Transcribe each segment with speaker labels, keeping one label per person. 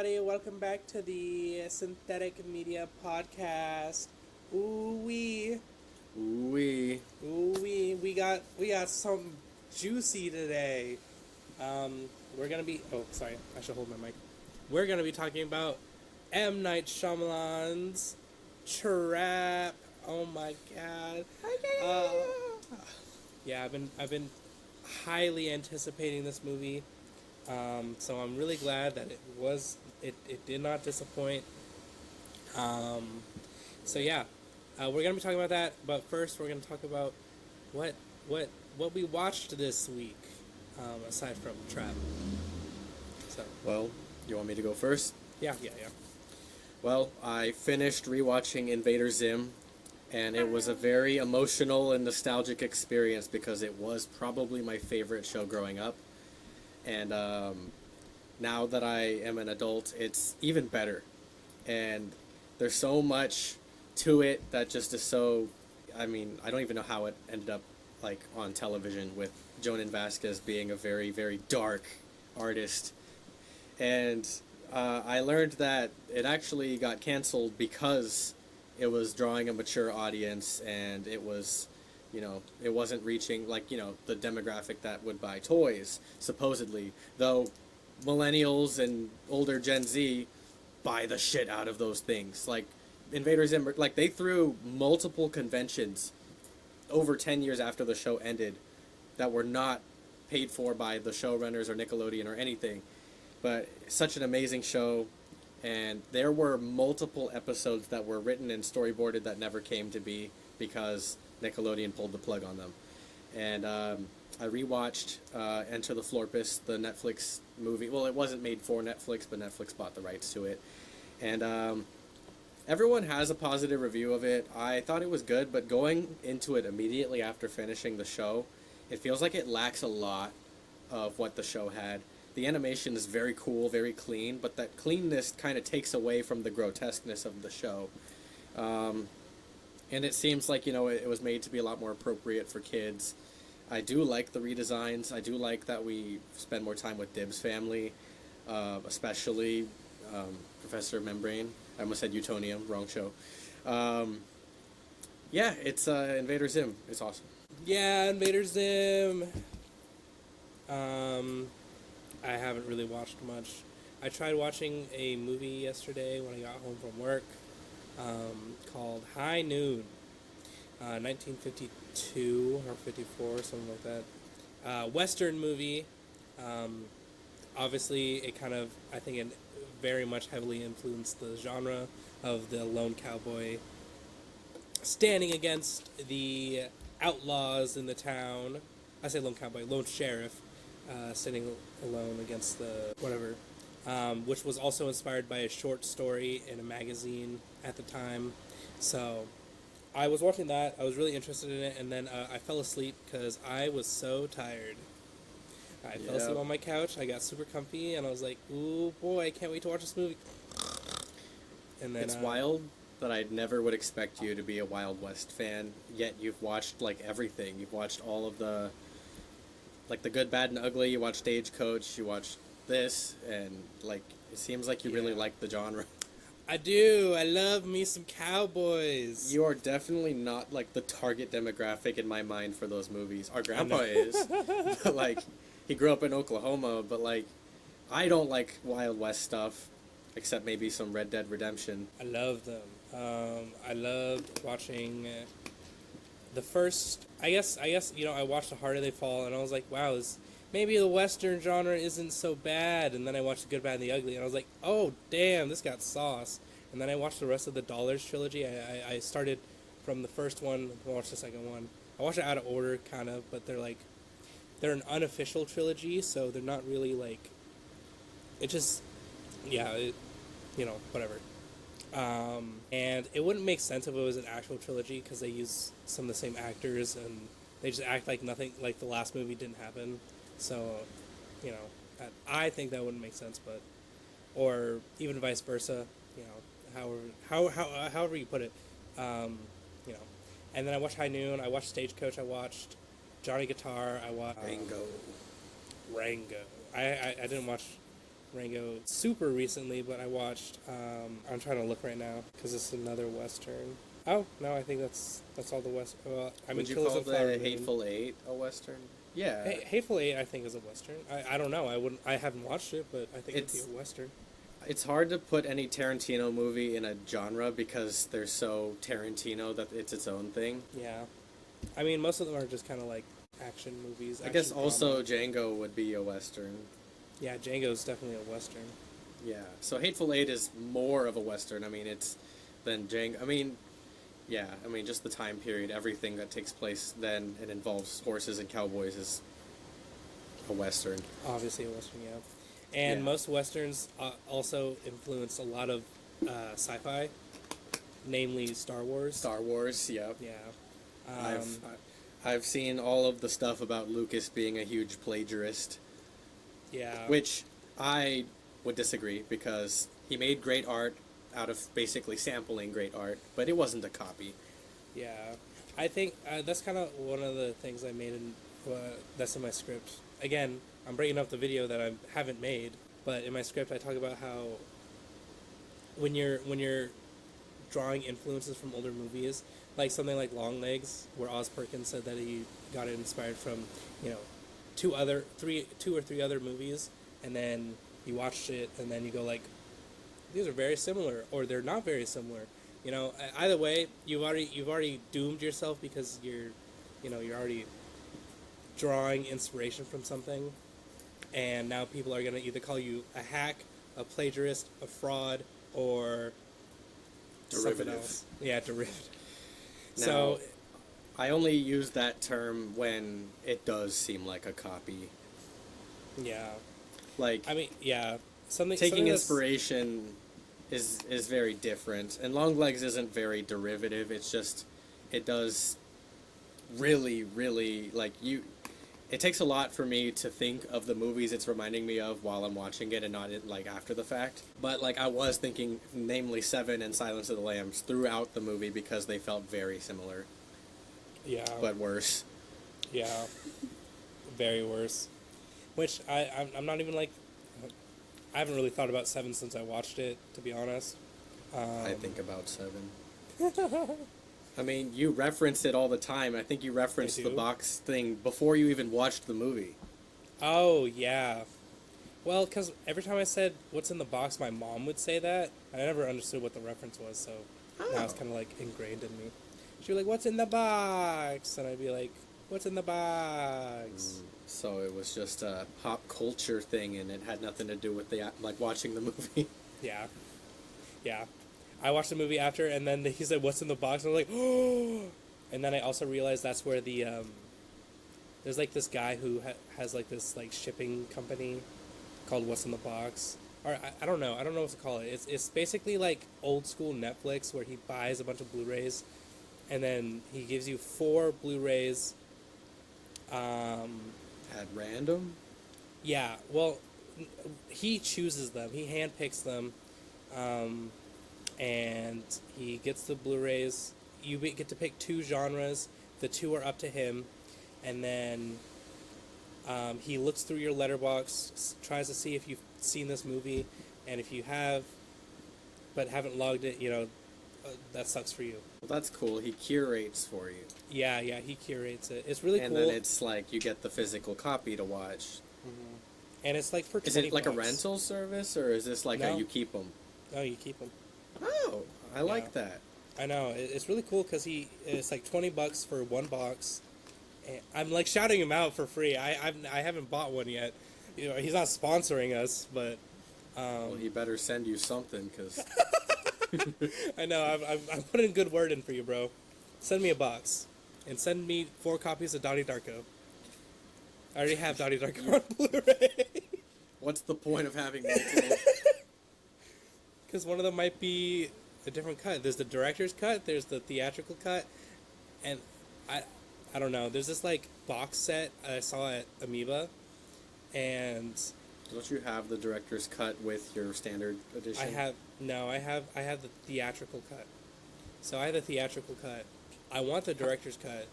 Speaker 1: everybody. Welcome back to the Synthetic Media Podcast. Ooh wee,
Speaker 2: We
Speaker 1: ooh wee. We got some juicy today. We're gonna be. Oh, sorry. I should hold my mic. We're gonna be talking about M. Night Shyamalan's Trap. Oh my god. Uh, yeah, I've been highly anticipating this movie. So I'm really glad that it did not disappoint. Um, so yeah, we're gonna be talking about that. But first, we're gonna talk about what what we watched this week, aside from Trap. So
Speaker 2: well, you want me to go first?
Speaker 1: yeah.
Speaker 2: Well, I finished rewatching Invader Zim, and it was a very emotional and nostalgic experience because it was probably my favorite show growing up. And now that I am an adult, it's even better. And there's so much to it that just is so. I mean, I don't even know how it ended up like on television with Jonan Vasquez being a very, very dark artist. And I learned that it actually got canceled because it was drawing a mature audience and it was, it wasn't reaching like, the demographic that would buy toys, supposedly. Though millennials and older Gen Z buy the shit out of those things. Like Invader Zim, like they threw multiple conventions over 10 years after the show ended that were not paid for by the showrunners or Nickelodeon or anything. But such an amazing show, and there were multiple episodes that were written and storyboarded that never came to be because Nickelodeon pulled the plug on them. And I rewatched Enter the Florpus, the Netflix movie. Well, it wasn't made for Netflix, but Netflix bought the rights to it. And everyone has a positive review of it. I thought it was good, but going into it immediately after finishing the show, it feels like it lacks a lot of what the show had. The animation is very cool, very clean, but that cleanness kind of takes away from the grotesqueness of the show. And it seems like, it was made to be a lot more appropriate for kids. I do like the redesigns. I do like that we spend more time with Dib's family, especially Professor Membrane. I almost said Utonium, wrong show. Yeah, it's Invader Zim. It's awesome.
Speaker 1: Yeah, Invader Zim. I haven't really watched much. I tried watching a movie yesterday when I got home from work, called High Noon, 1952 or 54, something like that. Western movie. Obviously, it kind of, I think it very much heavily influenced the genre of the lone cowboy standing against the outlaws in the town. I say lone cowboy, lone sheriff. Sitting alone against the whatever, which was also inspired by a short story in a magazine at the time. So I was watching that. I was really interested in it, and then I fell asleep because I was so tired. I fell asleep on my couch. I got super comfy, and I was like, "Ooh boy, I can't wait to watch this movie." And then
Speaker 2: It's wild that I never would expect you to be a Wild West fan, yet you've watched like everything. You've watched all of the like the Good, Bad, and Ugly. You watch Stagecoach. You watch this, and like it seems like you really like the genre.
Speaker 1: I do. I love me some cowboys.
Speaker 2: You are definitely not like the target demographic in my mind for those movies. Our grandpa is, but like he grew up in Oklahoma. But like I don't like Wild West stuff, except maybe some Red Dead Redemption.
Speaker 1: I love them. I loved watching. The first, I guess, I watched The Harder They Fall, and I was like, wow, maybe the Western genre isn't so bad. And then I watched The Good, Bad, and the Ugly, and I was like, oh, damn, this got sauce. And then I watched the rest of the Dollars trilogy. I started from the first one, watched the second one. I watched it out of order, kind of, but they're an unofficial trilogy, so they're not really, like, it just, whatever. And it wouldn't make sense if it was an actual trilogy because they use some of the same actors and they just act like nothing, like the last movie didn't happen. So, I think that wouldn't make sense, but, or even vice versa, however you put it, And then I watched High Noon, I watched Stagecoach, I watched Johnny Guitar, I watched
Speaker 2: Rango.
Speaker 1: Rango. I didn't watch Rango super recently, but I watched. I'm trying to look right now because it's another western. Oh no, I think that's all the west. I mean,
Speaker 2: Would you
Speaker 1: Killers
Speaker 2: call
Speaker 1: of the Flower
Speaker 2: the
Speaker 1: Moon.
Speaker 2: Hateful Eight a western? Yeah,
Speaker 1: Hateful Eight, I think, is a western. I don't know. I haven't watched it, but I think it'd
Speaker 2: It's-
Speaker 1: be a western.
Speaker 2: it's hard to put any Tarantino movie in a genre because they're so Tarantino that it's its own thing.
Speaker 1: Yeah, I mean, most of them are just kind of like action movies.
Speaker 2: I guess
Speaker 1: action
Speaker 2: also
Speaker 1: drama.
Speaker 2: Django would be a western.
Speaker 1: Yeah, Django's definitely a western.
Speaker 2: Yeah, so Hateful Eight is more of a western. I mean, it's than Django. I mean, yeah, I mean just the time period, everything that takes place then and involves horses and cowboys is a western.
Speaker 1: Obviously a western, yeah. And
Speaker 2: Yeah.
Speaker 1: most westerns also influence a lot of sci-fi, namely Star Wars.
Speaker 2: Star Wars, yeah.
Speaker 1: Yeah.
Speaker 2: I've seen all of the stuff about Lucas being a huge plagiarist,
Speaker 1: Yeah.
Speaker 2: which I would disagree because he made great art out of basically sampling great art, but it wasn't a copy.
Speaker 1: Yeah. I think that's kind of one of the things I made in that's in my script. Again, I'm bringing up the video that I haven't made, but in my script I talk about how when you're drawing influences from older movies, like something like Long Legs, where Oz Perkins said that he got it inspired from, two or three other movies, and then you watched it, and then you go like, these are very similar, or they're not very similar. Either way, you've already doomed yourself because you're already drawing inspiration from something, and now people are gonna either call you a hack, a plagiarist, a fraud, or something
Speaker 2: Derivative.
Speaker 1: else. Yeah, derivative.
Speaker 2: Now,
Speaker 1: So,
Speaker 2: I only use that term when it does seem like a copy.
Speaker 1: yeah.
Speaker 2: Like,
Speaker 1: I mean, yeah. Something
Speaker 2: taking
Speaker 1: that's-
Speaker 2: inspiration is very different, and Long Legs isn't very derivative. It's just it does really, really It takes a lot for me to think of the movies it's reminding me of while I'm watching it, and not after the fact. But I was thinking, namely Seven and Silence of the Lambs, throughout the movie because they felt very similar,
Speaker 1: Yeah.
Speaker 2: but worse.
Speaker 1: Yeah. Very worse. Which I'm not even I haven't really thought about Seven since I watched it, to be honest.
Speaker 2: I think about Seven. I mean, you reference it all the time. I think you referenced
Speaker 1: I
Speaker 2: the
Speaker 1: do?
Speaker 2: box thing before you even watched the movie.
Speaker 1: Oh, yeah. Well, because every time I said, what's in the box, my mom would say that. I never understood what the reference was, so now it's
Speaker 2: Oh.
Speaker 1: kind of ingrained in me. She'd be like, what's in the box? And I'd be like, what's in the box?
Speaker 2: So it was just a pop culture thing, and it had nothing to do with watching the movie.
Speaker 1: Yeah. Yeah. I watched the movie after, and then he said, what's in the box? And I'm like, oh! And then I also realized that's where the, there's this guy who has this shipping company called What's in the Box. Or I don't know. I don't know what to call it. It's basically old school Netflix where he buys a bunch of Blu-rays, and then he gives you 4 Blu-rays.
Speaker 2: At random?
Speaker 1: Yeah, well, he chooses them. He handpicks them, and he gets the Blu-rays. You get to pick 2 genres. The 2 are up to him, and then he looks through your letterbox, tries to see if you've seen this movie, and if you have, but haven't logged it, that sucks for you.
Speaker 2: Well, that's cool. He curates for you.
Speaker 1: Yeah, he curates it. It's really
Speaker 2: And
Speaker 1: cool.
Speaker 2: then it's you get the physical copy to watch.
Speaker 1: And it's for 20
Speaker 2: Is it like a
Speaker 1: bucks.
Speaker 2: rental service, or is this
Speaker 1: No.
Speaker 2: a you keep them?
Speaker 1: No, you keep them.
Speaker 2: Oh, I like
Speaker 1: Yeah.
Speaker 2: that.
Speaker 1: I know. It's really cool because it's $20 for 1 box. And I'm shouting him out for free. I haven't bought one yet. He's not sponsoring us, but
Speaker 2: Well, he better send you something, because
Speaker 1: I know. I'm putting a good word in for you, bro. Send me a box. And send me 4 copies of Donnie Darko. I already have Donnie Darko on Blu-ray.
Speaker 2: what's the point of having multiple?
Speaker 1: Because one of them might be a different cut. There's the director's cut, there's the theatrical cut, and I don't know. There's this box set I saw at Amoeba, and
Speaker 2: Don't you have the director's cut with your standard edition?
Speaker 1: I have the theatrical cut. So I have the theatrical cut. I want the director's cut.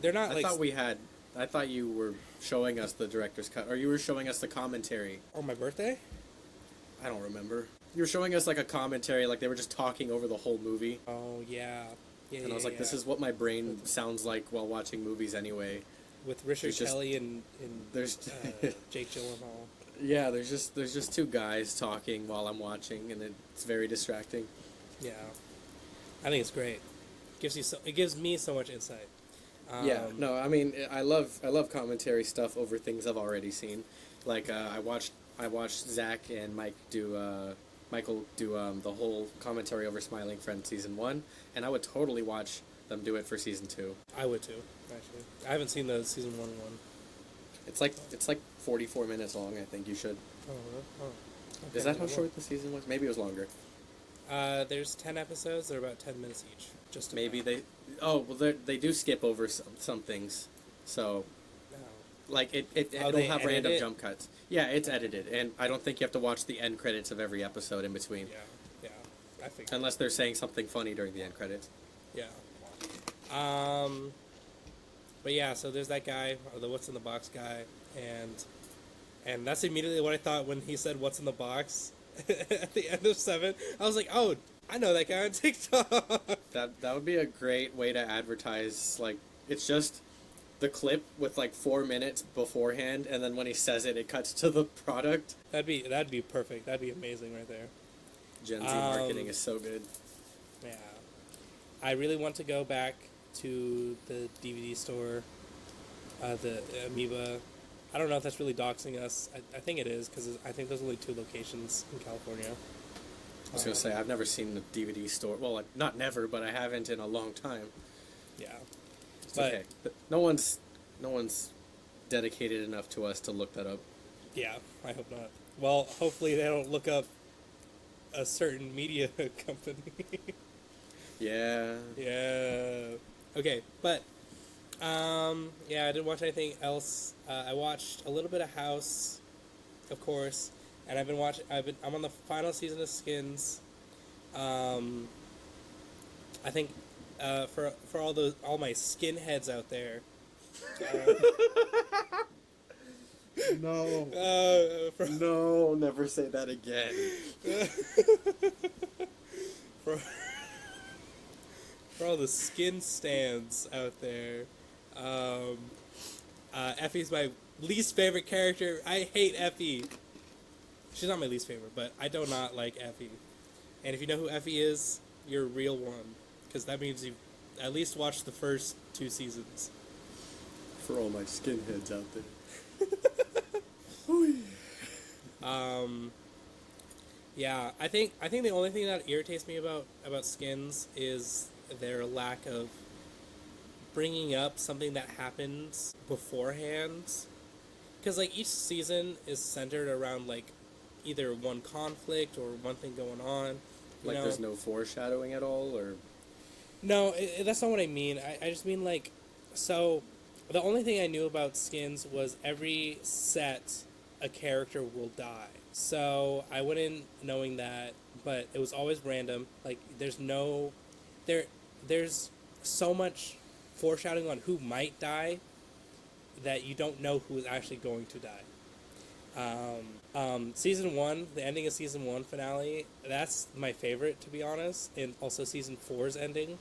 Speaker 1: They're not
Speaker 2: I thought we had I thought you were showing us the director's cut, or you were showing us the commentary.
Speaker 1: On my birthday?
Speaker 2: I don't remember. You were showing us like a commentary, like they were just talking over the whole movie.
Speaker 1: Oh, yeah.
Speaker 2: And I was like, this is what my brain sounds like while watching movies anyway.
Speaker 1: With Richard Kelly and
Speaker 2: there's
Speaker 1: Jake Gyllenhaal.
Speaker 2: Yeah, there's just two guys talking while I'm watching, and it's very distracting.
Speaker 1: Yeah, I think it's great. It gives me so much insight.
Speaker 2: Yeah, no, I mean, I love commentary stuff over things I've already seen. Like I watched Zach and Michael do the whole commentary over Smiling Friend season 1, and I would totally watch them do it for season 2.
Speaker 1: I would too, actually. I haven't seen the season 1 one.
Speaker 2: It's like 44 minutes long. I think you should.
Speaker 1: Oh, okay.
Speaker 2: Is that how short the season was? Maybe it was longer.
Speaker 1: There's 10 episodes. They're about 10 minutes each. Just
Speaker 2: maybe
Speaker 1: about.
Speaker 2: they do skip over some things, so like it'll have random jump cuts. Yeah, it's edited, and I don't think you have to watch the end credits of every episode in between.
Speaker 1: Yeah, I think.
Speaker 2: Unless they're saying something funny during the end credits.
Speaker 1: Yeah. But yeah, so there's that guy, the What's in the Box guy, and that's immediately what I thought when he said What's in the Box at the end of 7. I was like, oh, I know that guy on TikTok.
Speaker 2: That would be a great way to advertise. Like, it's just the clip with like 4 minutes beforehand, and then when he says it, it cuts to the product.
Speaker 1: That'd be perfect. That'd be amazing right there.
Speaker 2: Gen Z marketing is so good.
Speaker 1: Yeah, I really want to go back to the DVD store, the Amoeba. I don't know if that's really doxing us. I think it is, because I think there's only 2 locations in California.
Speaker 2: I was going to say, I've never seen the DVD store. Well, like, not never, but I haven't in a long time.
Speaker 1: Yeah.
Speaker 2: It's okay. No one's dedicated enough to us to look that up.
Speaker 1: Yeah, I hope not. Well, hopefully they don't look up a certain media company.
Speaker 2: Yeah.
Speaker 1: Yeah. Okay, but yeah, I didn't watch anything else. I watched a little bit of House, of course, and I'm on the final season of Skins. I think for all my skinheads out there.
Speaker 2: No. No, never say that again.
Speaker 1: For all the skin stands out there, Effie's my least favorite character. I hate Effie. She's not my least favorite, but I do not like Effie. And if you know who Effie is, you're a real one, because that means you've at least watched the first 2 seasons.
Speaker 2: For all my skinheads out there.
Speaker 1: Yeah, I think the only thing that irritates me about Skins is their lack of bringing up something that happens beforehand. Because, like, each season is centered around, like, either one conflict or one thing going on.
Speaker 2: Like, there's no foreshadowing at all, or?
Speaker 1: No, that's not what I mean. I just mean, like, so the only thing I knew about Skins was every set a character will die. So I went in knowing that, but it was always random. Like, there's so much foreshadowing on who might die that you don't know who is actually going to die. Season 1, the ending of season 1 finale, that's my favorite, to be honest, and also season 4's ending.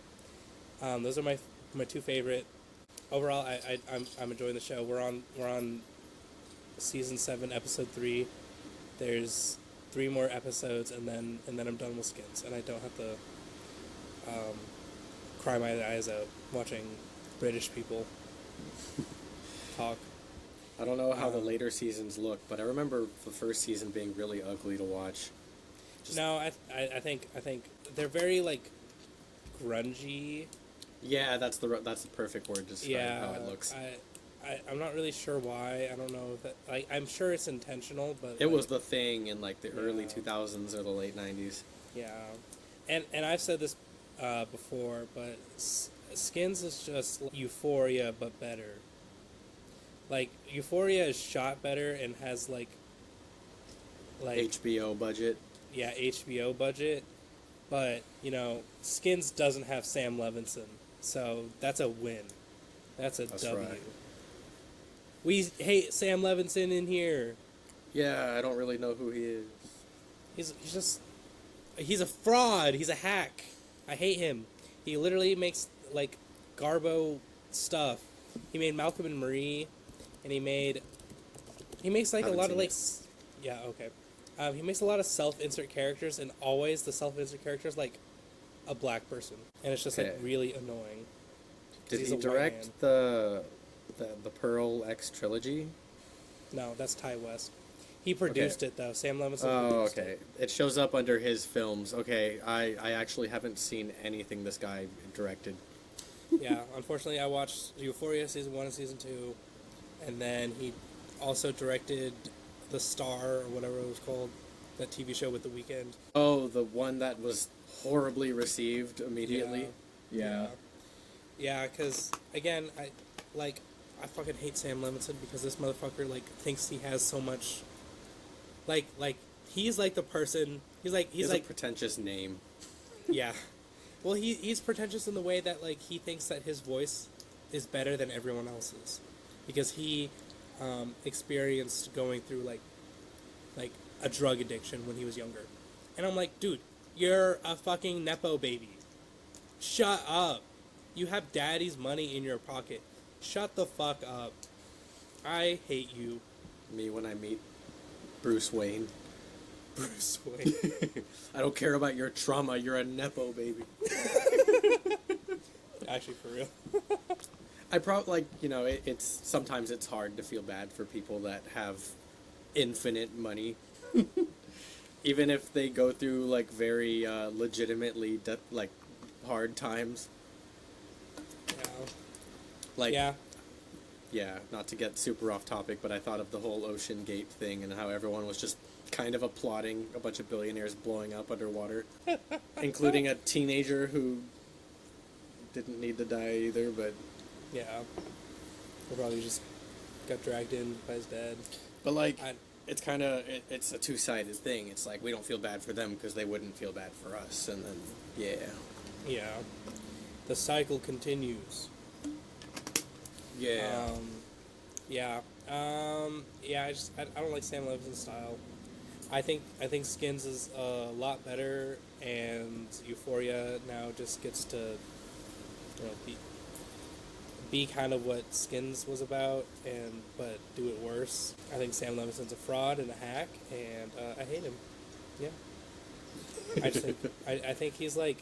Speaker 1: Those are my 2 favorite. Overall, I'm enjoying the show. We're on season 7, episode 3. There's 3 more episodes, and then I'm done with Skins, and I don't have to cry my eyes out watching British people talk.
Speaker 2: I don't know how the later seasons look, but I remember the first season being really ugly to watch.
Speaker 1: No, I think they're very, like, grungy.
Speaker 2: Yeah, that's the perfect word to describe how it looks.
Speaker 1: I'm not really sure why. I don't know if that, like, I'm sure it's intentional, but
Speaker 2: it was the thing in, like, the early 2000s or the late 90s.
Speaker 1: Yeah, and I've said this before, but Skins is just Euphoria but better. Like, Euphoria is shot better and has like
Speaker 2: HBO budget.
Speaker 1: Yeah, HBO budget, but Skins doesn't have Sam Levinson, so that's a win. That's W.
Speaker 2: Right.
Speaker 1: We hate Sam Levinson in here.
Speaker 2: Yeah, I don't really know who he is.
Speaker 1: He's a fraud. He's a hack. I hate him. He literally makes like Garbo stuff. He made Malcolm and Marie, and he makes like a
Speaker 2: Haven't
Speaker 1: lot of
Speaker 2: seen
Speaker 1: like
Speaker 2: it.
Speaker 1: yeah, okay. He makes a lot of self-insert characters, and always the self-insert characters like a black person, and it's just like
Speaker 2: Okay.
Speaker 1: really annoying. 'Cause
Speaker 2: Did
Speaker 1: he's
Speaker 2: he
Speaker 1: a white
Speaker 2: direct
Speaker 1: man.
Speaker 2: the Pearl X trilogy?
Speaker 1: No, that's Ty West. He produced it though. Sam Levinson.
Speaker 2: Oh,
Speaker 1: produced
Speaker 2: okay.
Speaker 1: it.
Speaker 2: It shows up under his films. Okay, I actually haven't seen anything this guy directed.
Speaker 1: Yeah, unfortunately, I watched Euphoria season 1 and season 2, and then he also directed The Star or whatever it was called, that TV show with The Weeknd.
Speaker 2: Oh, the one that was horribly received immediately. Yeah.
Speaker 1: Yeah, because again, I fucking hate Sam Levinson because this motherfucker like thinks he has so much. Like he's like the person. He's
Speaker 2: He's
Speaker 1: like
Speaker 2: a pretentious name.
Speaker 1: yeah. Well, he's pretentious in the way that like he thinks that his voice is better than everyone else's, because he experienced going through like a drug addiction when he was younger, and I'm like, dude, you're a fucking nepo baby. Shut up. You have daddy's money in your pocket. Shut the fuck up. I hate you,
Speaker 2: Me when I meet Bruce Wayne.
Speaker 1: Bruce Wayne.
Speaker 2: I don't care about your trauma. You're a nepo baby.
Speaker 1: Actually, for real.
Speaker 2: I probably it's sometimes it's hard to feel bad for people that have infinite money, even if they go through like very legitimately like hard times.
Speaker 1: Yeah.
Speaker 2: Like
Speaker 1: Yeah.
Speaker 2: yeah, not to get super off topic, but I thought of the whole Ocean Gate thing and how everyone was just kind of applauding a bunch of billionaires blowing up underwater, including a teenager who didn't need to die either, but
Speaker 1: Yeah. Or probably just got dragged in by his dad.
Speaker 2: but like
Speaker 1: I-
Speaker 2: it's kind of it's a two-sided thing. It's like we don't feel bad for them because they wouldn't feel bad for us, and then yeah.
Speaker 1: Yeah. The cycle continues.
Speaker 2: Yeah.
Speaker 1: Yeah. Yeah, I don't like Sam Levinson's style. I think Skins is a lot better, and Euphoria now just gets to, you know, be kind of what Skins was about, but do it worse. I think Sam Levinson's a fraud and a hack, and I hate him. Yeah. I just think I think he's like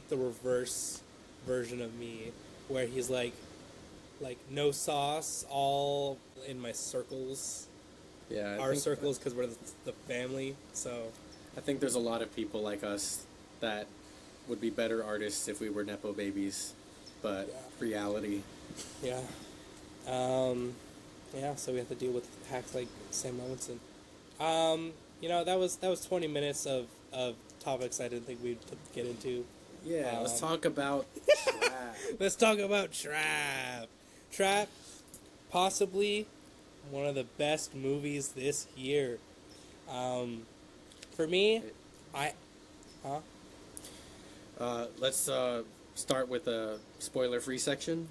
Speaker 1: the reverse version of me, where he's like no sauce, all in my circles.
Speaker 2: Yeah.
Speaker 1: Our circles, because we're the family. So
Speaker 2: I think there's a lot of people like us that would be better artists if we were nepo babies, but
Speaker 1: Yeah.
Speaker 2: reality.
Speaker 1: yeah, yeah. So we have to deal with hacks like Sam Levinson. You know, that was 20 minutes of topics I didn't think we'd get into.
Speaker 2: Yeah. Let's talk about Trap.
Speaker 1: Let's talk about Trap. Trap, possibly one of the best movies this year. For me,
Speaker 2: Let's start with a spoiler-free section.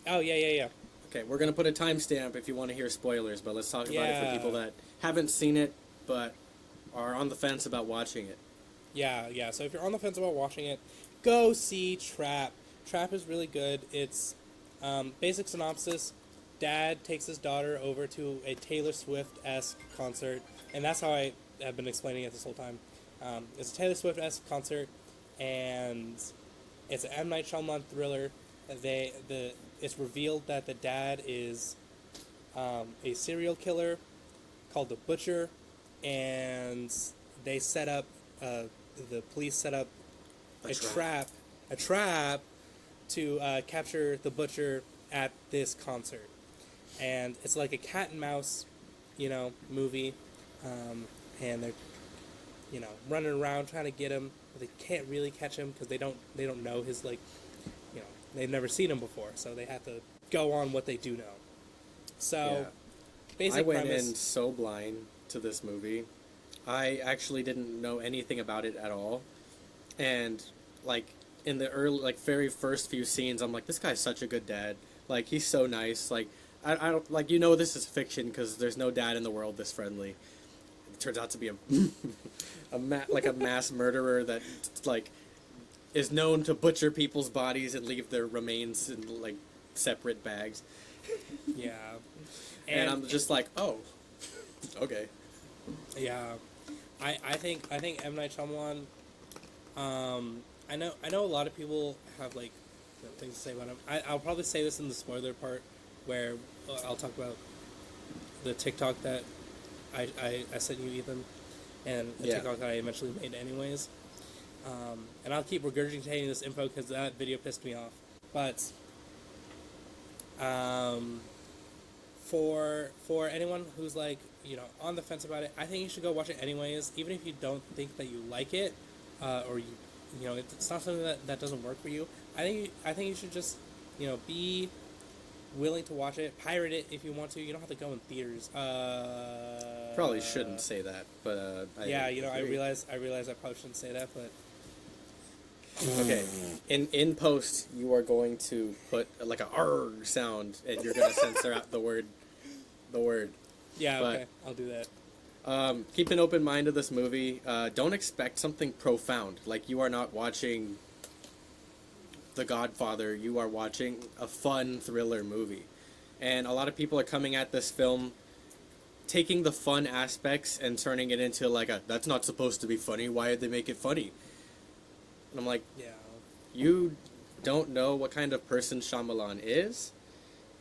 Speaker 1: Oh yeah.
Speaker 2: Okay, we're gonna put a timestamp if you want to hear spoilers, but let's talk about it for
Speaker 1: Yeah.
Speaker 2: people that haven't seen it but are on the fence about watching it.
Speaker 1: Yeah. So if you're on the fence about watching it, go see Trap. Trap is really good. It's basic synopsis. Dad takes his daughter over to a Taylor Swift-esque concert, and that's how I have been explaining it this whole time. It's a Taylor Swift-esque concert, and it's an M. Night Shyamalan thriller. It's revealed that the dad is a serial killer called the Butcher, and they set up the police set up a trap to capture the Butcher at this concert, and it's like a cat and mouse, movie, and they're running around trying to get him, but they can't really catch him because they don't know his they've never seen him before, so they have to go on what they do know. So,
Speaker 2: Yeah.
Speaker 1: basic
Speaker 2: I went
Speaker 1: premise.
Speaker 2: in so blind to this movie. I actually didn't know anything about it at all. And like in the early very first few scenes, I'm like, this guy's such a good dad. Like he's so nice. Like I don't like this is fiction because there's no dad in the world this friendly. It turns out to be a mass murderer that like is known to butcher people's bodies and leave their remains in like separate bags.
Speaker 1: Yeah.
Speaker 2: And I'm just like, oh, okay.
Speaker 1: Yeah, I think M. Night Shyamalan. I know a lot of people have like things to say about him. I'll probably say this in the spoiler part, where I'll talk about the TikTok that I sent you, Ethan, and the TikTok that I eventually made anyways. And I'll keep regurgitating this info because that video pissed me off. But for anyone who's like, on the fence about it, I think you should go watch it anyways, even if you don't think that you like it, or it's not something that doesn't work for you. I think you should just, be willing to watch it, pirate it if you want to. You don't have to go in theaters.
Speaker 2: Probably shouldn't say that, but
Speaker 1: I realize I probably shouldn't say that, but
Speaker 2: okay. In post, you are going to put like a "arg" sound, and you're going to censor out the word.
Speaker 1: Yeah,
Speaker 2: but,
Speaker 1: okay, I'll do that.
Speaker 2: Keep an open mind to this movie. Don't expect something profound. Like, you are not watching The Godfather. You are watching a fun thriller movie. And a lot of people are coming at this film taking the fun aspects and turning it into like that's not supposed to be funny. Why did they make it funny? And I'm like,
Speaker 1: yeah,
Speaker 2: you don't know what kind of person Shyamalan is.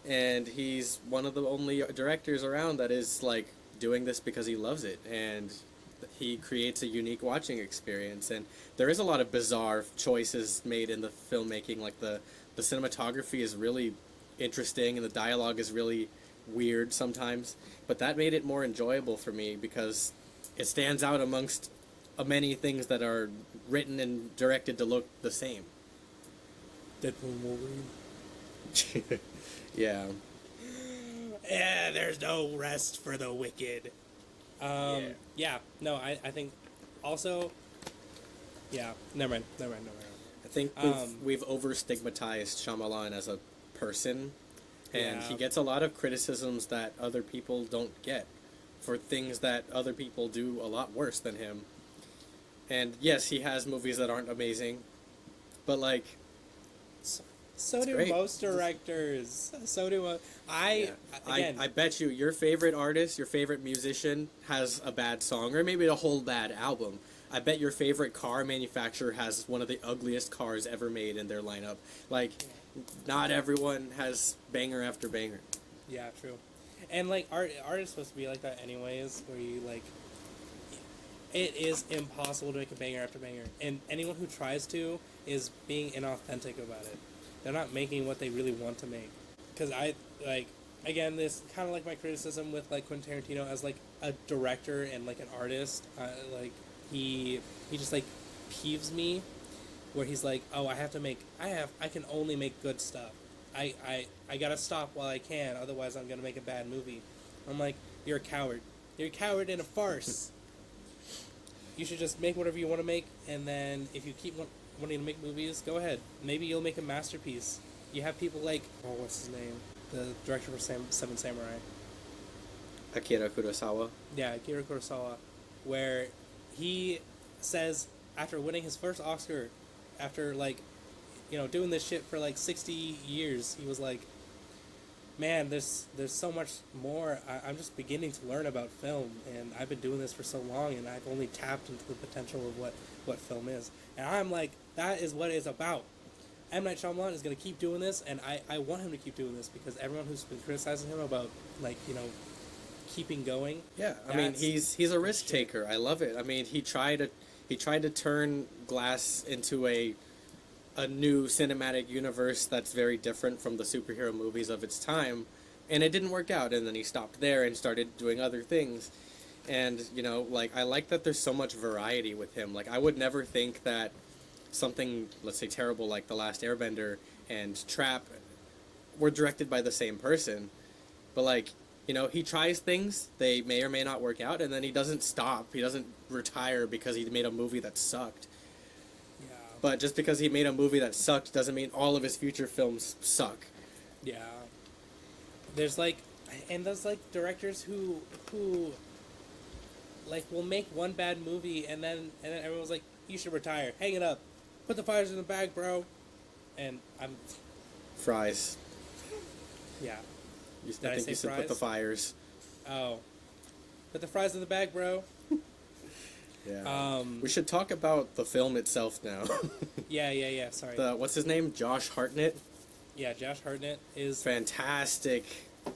Speaker 2: And he's one of the only directors around that is like doing this because he loves it, and he creates a unique watching experience. And there is a lot of bizarre choices made in the filmmaking. Like the cinematography is really interesting, and the dialogue is really weird sometimes. But that made it more enjoyable for me because it stands out amongst many things that are written and directed to look the same.
Speaker 1: Deadpool Wolverine.
Speaker 2: Yeah.
Speaker 1: Yeah, there's no rest for the wicked. Yeah. No, I think also. Yeah. Never mind.
Speaker 2: I think we've over stigmatized Shyamalan as a person, and he gets a lot of criticisms that other people don't get for things that other people do a lot worse than him. And yes, he has movies that aren't amazing, but like.
Speaker 1: So do most directors. So do
Speaker 2: I bet you your favorite artist, your favorite musician has a bad song, or maybe a whole bad album. I bet your favorite car manufacturer has one of the ugliest cars ever made in their lineup. Like, not everyone has banger after banger.
Speaker 1: Yeah, true. And like art is supposed to be like that anyways, where you like. It is impossible to make a banger after banger, and anyone who tries to is being inauthentic about it. They're not making what they really want to make. Because again, this kind of like my criticism with like Quentin Tarantino as like a director and like an artist. Like he just like peeves me, where he's like, oh, I can only make good stuff. I gotta stop while I can, otherwise I'm gonna make a bad movie. I'm like, you're a coward. You're a coward in a farce. You should just make whatever you want to make, and then if you keep wanting to make movies, go ahead. Maybe you'll make a masterpiece. You have people like, what's his name? The director for Seven Samurai.
Speaker 2: Akira Kurosawa.
Speaker 1: Yeah, Akira Kurosawa. Where he says, after winning his first Oscar, after like, doing this shit for like 60 years, he was like, man, there's so much more. I'm just beginning to learn about film, and I've been doing this for so long, and I've only tapped into the potential of what film is. And I'm like, that is what it's about. M. Night Shyamalan is going to keep doing this, and I want him to keep doing this because everyone who's been criticizing him about, like, keeping going.
Speaker 2: Yeah, I mean, he's a risk taker. I love it. I mean, he tried to turn Glass into a new cinematic universe that's very different from the superhero movies of its time, and it didn't work out, and then he stopped there and started doing other things. And, like, I like that there's so much variety with him. Like, I would never think that something, let's say, terrible like The Last Airbender and Trap were directed by the same person. But, like, he tries things, they may or may not work out, and then he doesn't stop. He doesn't retire because he made a movie that sucked.
Speaker 1: Yeah.
Speaker 2: But just because he made a movie that sucked doesn't mean all of his future films suck.
Speaker 1: Yeah. there's like, and there's like directors who like will make one bad movie and then everyone's like, you should retire, hang it up, put the fires in the bag, bro. And I'm
Speaker 2: Fries.
Speaker 1: yeah.
Speaker 2: I think you said put the fires.
Speaker 1: Oh, put the fries in the bag, bro.
Speaker 2: Yeah. We should talk about the film itself now.
Speaker 1: Yeah. Sorry.
Speaker 2: What's his name? Josh Hartnett.
Speaker 1: Yeah, Josh Hartnett is
Speaker 2: Fantastic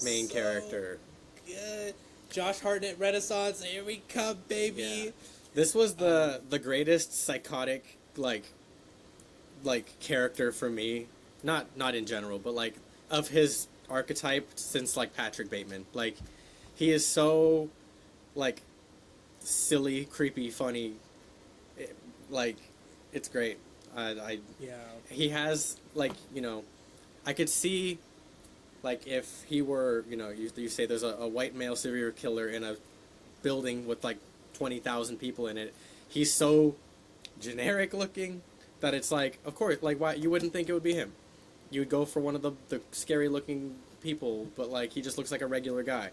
Speaker 2: main character.
Speaker 1: Good. Josh Hartnett Renaissance. Here we come, baby.
Speaker 2: Yeah. This was the greatest psychotic like character for me. Not in general, but like of his archetype since like Patrick Bateman. Like he is so like silly, creepy, funny. Like it's great. I
Speaker 1: Yeah.
Speaker 2: He has like, you know, I could see like if he were, you know, you say there's a white male serial killer in a building with like 20,000 people in it. He's so generic looking that it's like, of course, like why you wouldn't think it would be him. You would go for one of the scary looking people, but like he just looks like a regular guy.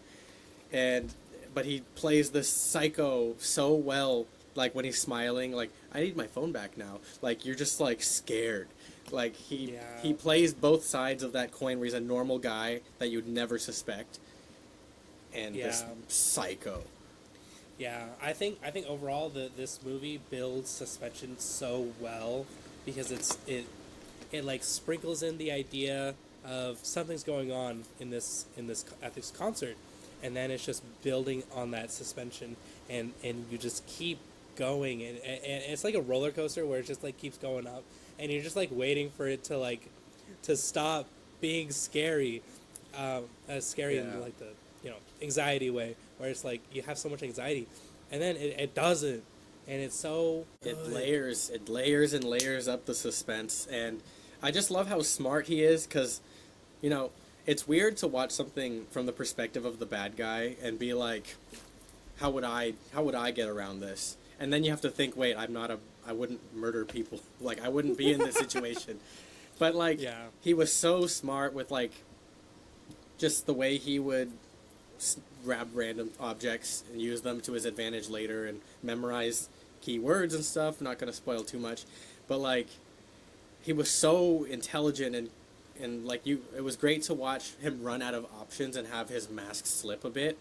Speaker 2: But he plays this psycho so well, like when he's smiling, like I need my phone back now. Like you're just like scared. Like he plays both sides of that coin where he's a normal guy that you'd never suspect, and this psycho.
Speaker 1: Yeah, I think overall this movie builds suspension so well because it like sprinkles in the idea of something's going on at this concert, and then it's just building on that suspension, and you just keep going, and it's like a roller coaster where it just like keeps going up, and you're just like waiting for it to stop being scary, scary in like the anxiety way, where it's like you have so much anxiety, and then it doesn't, and it's so good.
Speaker 2: It layers and layers up the suspense, and I just love how smart he is, because it's weird to watch something from the perspective of the bad guy and be like, how would I get around this? And then you have to think, wait, I wouldn't murder people. Like, I wouldn't be in this situation. But, like, he was so smart with, like, just the way he would grab random objects and use them to his advantage later and memorize keywords and stuff. Not going to spoil too much. But, like, he was so intelligent and like, it was great to watch him run out of options and have his mask slip a bit.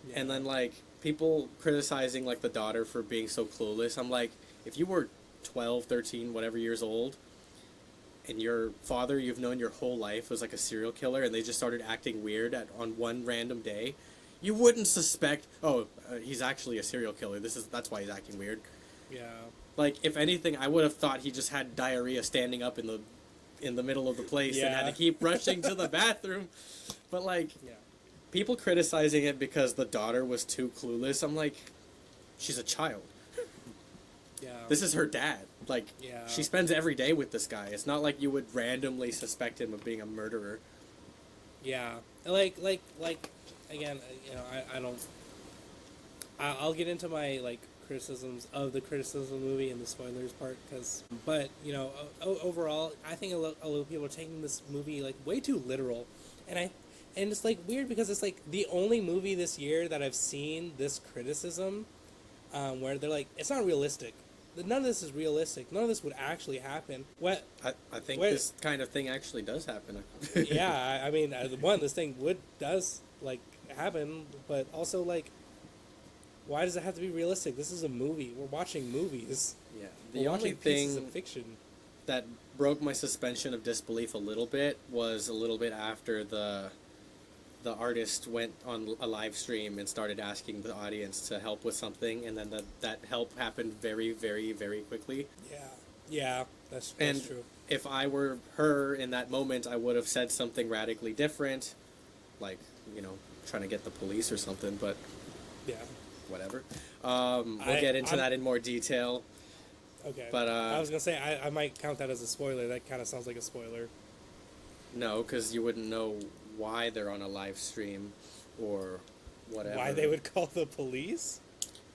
Speaker 2: Yeah. And then, like, people criticizing, like, the daughter for being so clueless. I'm like, if you were 12, 13, whatever years old, and your father you've known your whole life was, like, a serial killer, and they just started acting weird on one random day, you wouldn't suspect, he's actually a serial killer. That's why he's acting weird.
Speaker 1: Yeah.
Speaker 2: Like, if anything, I would have thought he just had diarrhea standing up in the middle of the place and had to keep rushing to the bathroom. But, like... Yeah. People criticizing it because the daughter was too clueless. I'm like, she's a child. Yeah. This is her dad. Like, she spends every day with this guy. It's not like you would randomly suspect him of being a murderer. Yeah.
Speaker 1: Like again, I don't... I'll get into my, like, criticisms of the criticism movie and the spoilers part, but, overall, I think a lot of people are taking this movie, like, way too literal. And it's, like, weird because it's, like, the only movie this year that I've seen this criticism where they're like, it's not realistic. None of this is realistic. None of this would actually happen.
Speaker 2: I think this kind of thing actually does happen.
Speaker 1: Yeah, I mean, this thing does happen, but also, like, why does it have to be realistic? This is a movie. We're watching movies.
Speaker 2: Yeah. The only thing of fiction that broke my suspension of disbelief a little bit was a little bit after the artist went on a live stream and started asking the audience to help with something, and then that help happened very, very, very quickly.
Speaker 1: Yeah, that's true.
Speaker 2: If I were her in that moment, I would have said something radically different, like, trying to get the police or something, but whatever. We'll get into that in more detail.
Speaker 1: Okay.
Speaker 2: But
Speaker 1: I was going to say, I might count that as a spoiler. That kind of sounds like a spoiler.
Speaker 2: No, because you wouldn't know why they're on a live stream or whatever.
Speaker 1: Why they would call the police?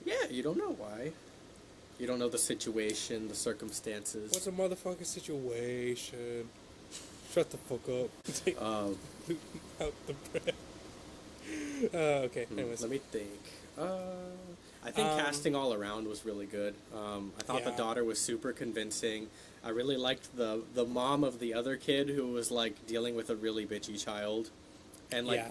Speaker 2: Yeah, you don't know why. You don't know the situation, the circumstances.
Speaker 1: What's a motherfucking situation? Shut the fuck up. Take
Speaker 2: Um,
Speaker 1: out the bread. Okay. Anyways.
Speaker 2: Let me think. I think casting all around was really good. I thought the
Speaker 1: Yeah.
Speaker 2: daughter was super convincing. I really liked the mom of the other kid who was like dealing with a really bitchy child, and like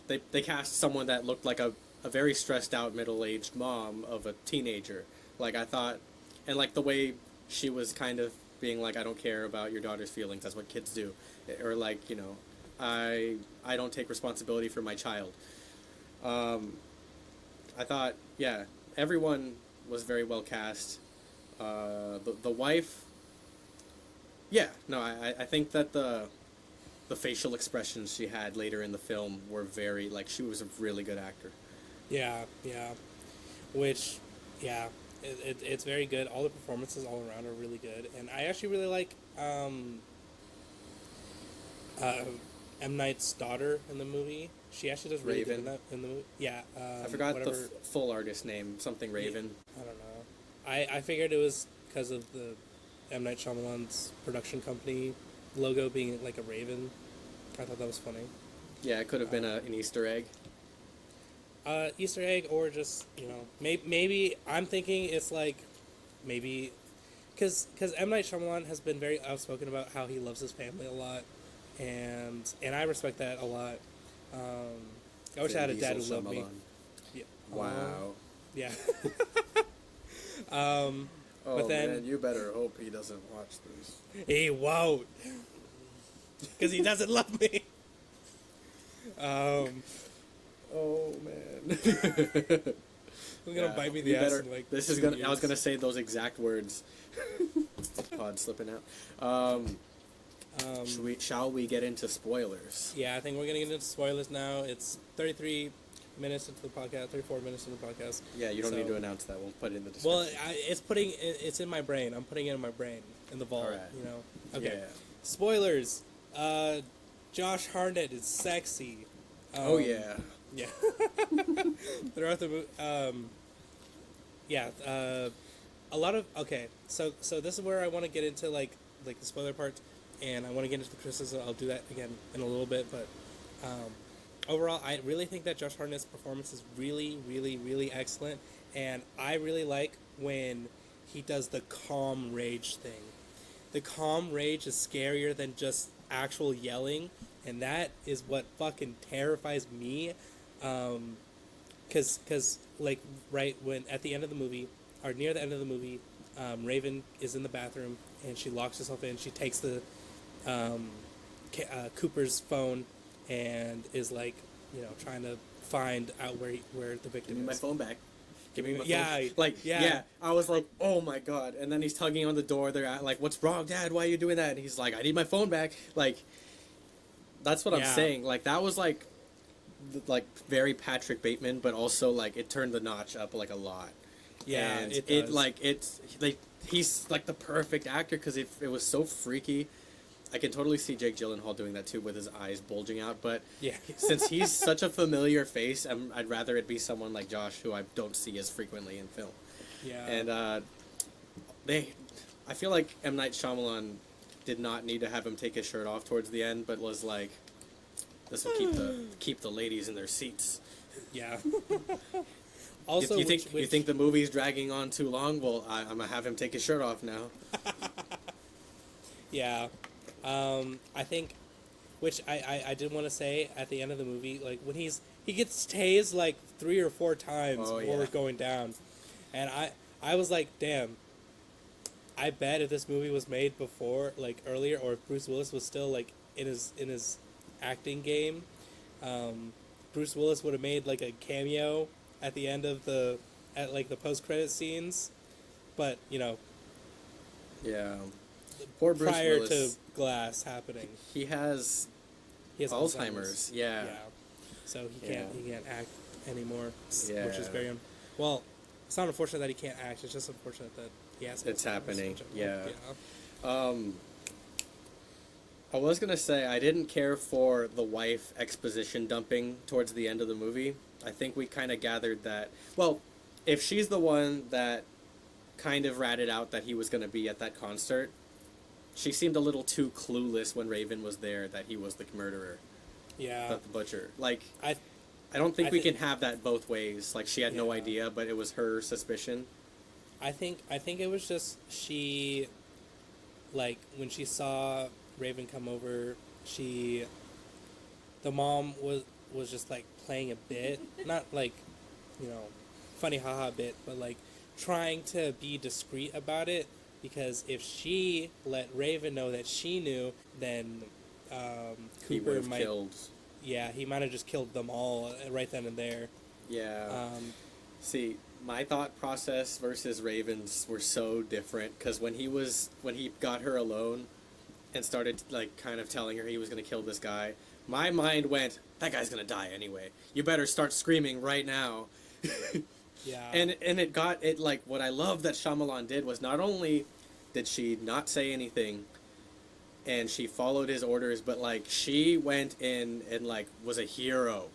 Speaker 2: they cast someone that looked like a very stressed out middle-aged mom of a teenager. Like I thought, and like the way she was kind of being like, I don't care about your daughter's feelings. That's what kids do, or like, you know, I don't take responsibility for my child. I thought, yeah, everyone was very well cast. The wife, yeah, no, I think that the facial expressions she had later in the film were very, like, she was a really good actor.
Speaker 1: Yeah. Which, yeah, it's very good. All the performances all around are really good, and I actually really like M. Night's daughter in the movie. She actually does really
Speaker 2: Raven.
Speaker 1: good in the movie. Yeah.
Speaker 2: I forgot
Speaker 1: whatever.
Speaker 2: the full artist name, something Raven.
Speaker 1: I don't know. I figured it was because of the M. Night Shyamalan's production company logo being like a raven. I thought that was funny.
Speaker 2: Yeah, it could have been an Easter egg.
Speaker 1: Easter egg, or just, you know, maybe I'm thinking it's like, maybe, because M. Night Shyamalan has been very outspoken about how he loves his family a lot, and I respect that a lot. I wish I had a dad who loved me. Yeah.
Speaker 2: Wow.
Speaker 1: Yeah.
Speaker 2: Oh,
Speaker 1: but then
Speaker 2: man, you better hope he doesn't watch this.
Speaker 1: he won't, because he doesn't love me.
Speaker 2: Oh, man.
Speaker 1: He's gonna bite me in the ass in like
Speaker 2: this is
Speaker 1: 2
Speaker 2: gonna.
Speaker 1: years.
Speaker 2: I was gonna say those exact words. Pod slipping out. Shall we get into spoilers?
Speaker 1: Yeah, I think we're gonna get into spoilers now. It's 33 minutes into the podcast, 34 minutes into the podcast.
Speaker 2: Yeah, you don't
Speaker 1: So-
Speaker 2: need to announce that. We'll put it in the description.
Speaker 1: Well, it's in my brain. I'm putting it in my brain, in the vault.
Speaker 2: Alright.
Speaker 1: You know. Okay.
Speaker 2: Yeah.
Speaker 1: Spoilers. Josh Hartnett is sexy.
Speaker 2: Oh yeah.
Speaker 1: Yeah. Throughout the movie, yeah. A lot of So this is where I want to get into like the spoiler parts, and I want to get into the criticism. I'll do that again in a little bit, but overall, I really think that Josh Hartnett's performance is really, really, really excellent, and I really like when he does the calm rage thing. The calm rage is scarier than just actual yelling, and that is what fucking terrifies me. Cause like right when at the end of the movie, or near the end of the movie, Raven is in the bathroom and she locks herself in. She takes the Cooper's phone and is like, you know, trying to find out where the victim
Speaker 2: Give me my
Speaker 1: is.
Speaker 2: phone back. Give me my phone.
Speaker 1: Yeah,
Speaker 2: Like,
Speaker 1: yeah.
Speaker 2: yeah. I was like, oh my god. And then he's tugging on the door. They're like, what's wrong, Dad? Why are you doing that? And he's like, I need my phone back. Like, that's what I'm
Speaker 1: Yeah.
Speaker 2: saying. Like, that was like very Patrick Bateman, but also like it turned the notch up like a lot.
Speaker 1: Yeah,
Speaker 2: and
Speaker 1: it does.
Speaker 2: it's like he's like the perfect actor because it was so freaky. I can totally see Jake Gyllenhaal doing that too with his eyes bulging out, but
Speaker 1: Yeah.
Speaker 2: since he's such a familiar face, I'd rather it be someone like Josh who I don't see as frequently in film.
Speaker 1: Yeah.
Speaker 2: And I feel like M. Night Shyamalan did not need to have him take his shirt off towards the end, but was like, this will keep the ladies in their seats.
Speaker 1: Yeah. Also,
Speaker 2: you think the movie's dragging on too long? Well, I'm gonna have him take his shirt off now.
Speaker 1: Yeah. I think, which I did want to say at the end of the movie, like when he gets tased like 3 or 4 times
Speaker 2: Oh,
Speaker 1: before
Speaker 2: yeah.
Speaker 1: going down, and I was like, damn. I bet if this movie was made before, like earlier, or if Bruce Willis was still like in his acting game, Bruce Willis would have made like a cameo at the end of the post-credit scenes, but you know,
Speaker 2: Yeah. Poor Bruce
Speaker 1: prior
Speaker 2: Willis.
Speaker 1: to Glass happening.
Speaker 2: He has
Speaker 1: He has
Speaker 2: Alzheimer's. Yeah.
Speaker 1: So he
Speaker 2: Yeah.
Speaker 1: can't act anymore,
Speaker 2: Yeah.
Speaker 1: which is very well. It's not unfortunate that he can't act. It's just unfortunate that he has.
Speaker 2: It's
Speaker 1: Alzheimer's,
Speaker 2: happening,
Speaker 1: which
Speaker 2: yeah.
Speaker 1: yeah.
Speaker 2: I was gonna say I didn't care for the wife exposition dumping towards the end of the movie. I think we kind of gathered that. Well, if she's the one that kind of ratted out that he was gonna be at that concert, she seemed a little too clueless when Raven was there that he was the murderer,
Speaker 1: Yeah.
Speaker 2: not the butcher. Like,
Speaker 1: I
Speaker 2: I don't think
Speaker 1: I
Speaker 2: we
Speaker 1: thi-
Speaker 2: can have that both ways. Like, she had no
Speaker 1: Yeah.
Speaker 2: idea, but it was her suspicion.
Speaker 1: I think it was just she, like when she saw Raven come over, the mom was just like playing a bit, not like, you know, funny haha bit, but like trying to be discreet about it, because if she let Raven know that she knew, then
Speaker 2: He would
Speaker 1: Cooper
Speaker 2: have
Speaker 1: might,
Speaker 2: killed.
Speaker 1: yeah, he might have just killed them all right then and there.
Speaker 2: Yeah. See, my thought process versus Raven's were so different because when he got her alone and started like kind of telling her he was going to kill this guy, my mind went, that guy's going to die anyway. You better start screaming right now.
Speaker 1: Yeah.
Speaker 2: And it like what I love that Shyamalan did was not only did she not say anything and she followed his orders, but like she went in and like was a hero.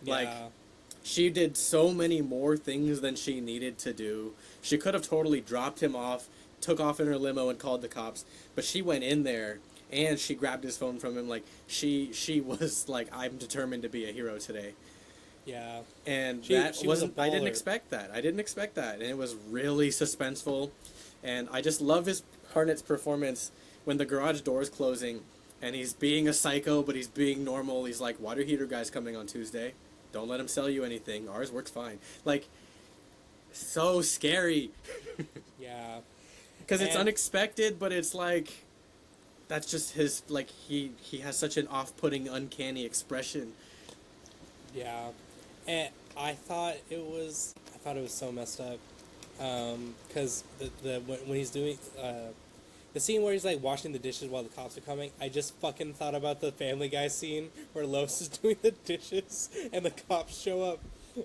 Speaker 2: Like,
Speaker 1: Yeah.
Speaker 2: she did so many more things than she needed to do. She could have totally dropped him off, took off in her limo and called the cops, but she went in there and she grabbed his phone from him. Like, she was like, I'm determined to be a hero today.
Speaker 1: Yeah.
Speaker 2: And
Speaker 1: She was a
Speaker 2: wasn't, I didn't
Speaker 1: baller.
Speaker 2: expect that. I didn't expect that. And it was really suspenseful. And I just love his Harnet's performance when the garage door is closing and he's being a psycho, but he's being normal. He's like, water heater guy's coming on Tuesday. Don't let him sell you anything. Ours works fine. Like, so scary.
Speaker 1: Yeah.
Speaker 2: Because it's
Speaker 1: And-
Speaker 2: unexpected, but it's like, that's just his, like, he has such an off-putting, uncanny expression.
Speaker 1: Yeah, and I thought it was so messed up, because when he's doing the scene where he's like washing the dishes while the cops are coming, I just fucking thought about the Family Guy scene where Lois is doing the dishes and the cops show up,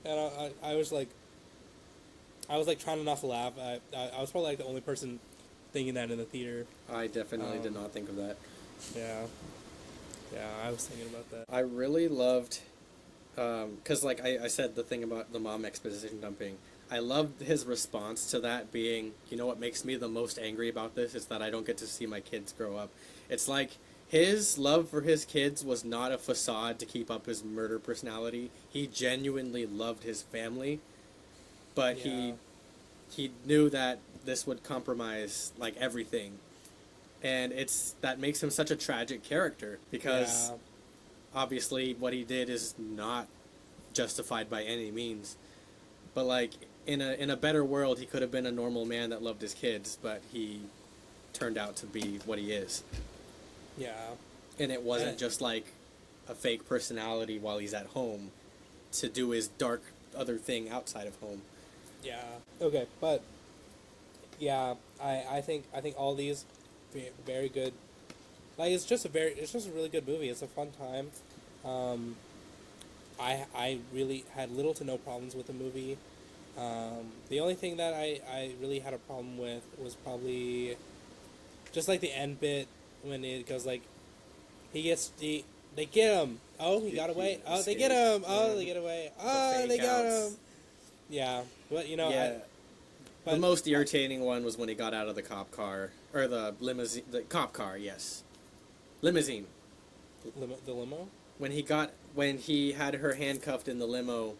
Speaker 1: and I was like trying not to laugh. I was probably like the only person thinking that in the theater.
Speaker 2: I definitely did not think of that.
Speaker 1: Yeah, I was thinking about that.
Speaker 2: I really loved, because like I said, the thing about the mom exposition dumping, I loved his response to that being, you know what makes me the most angry about this is that I don't get to see my kids grow up. It's like his love for his kids was not a facade to keep up his murder personality. He genuinely loved his family, but
Speaker 1: Yeah.
Speaker 2: he knew that this would compromise like everything. And that makes him such a tragic character because
Speaker 1: Yeah.
Speaker 2: obviously what he did is not justified by any means. But like in a better world, he could have been a normal man that loved his kids, but he turned out to be what he is.
Speaker 1: Yeah.
Speaker 2: And it wasn't just like a fake personality while he's at home to do his dark other thing outside of home.
Speaker 1: Yeah. Okay, but yeah, I think all these very good. Like it's just a really good movie. It's a fun time. I really had little to no problems with the movie. The only thing that I really had a problem with was probably just like the end bit when it goes like they get him. Oh, he got away. Oh, they get him. Oh, they get away. Oh, they got him. Yeah, but you know,
Speaker 2: Yeah. The most irritating one was when he got out of the cop car or the limousine. The cop car, yes, limousine.
Speaker 1: the limo.
Speaker 2: When he had her handcuffed in the limo,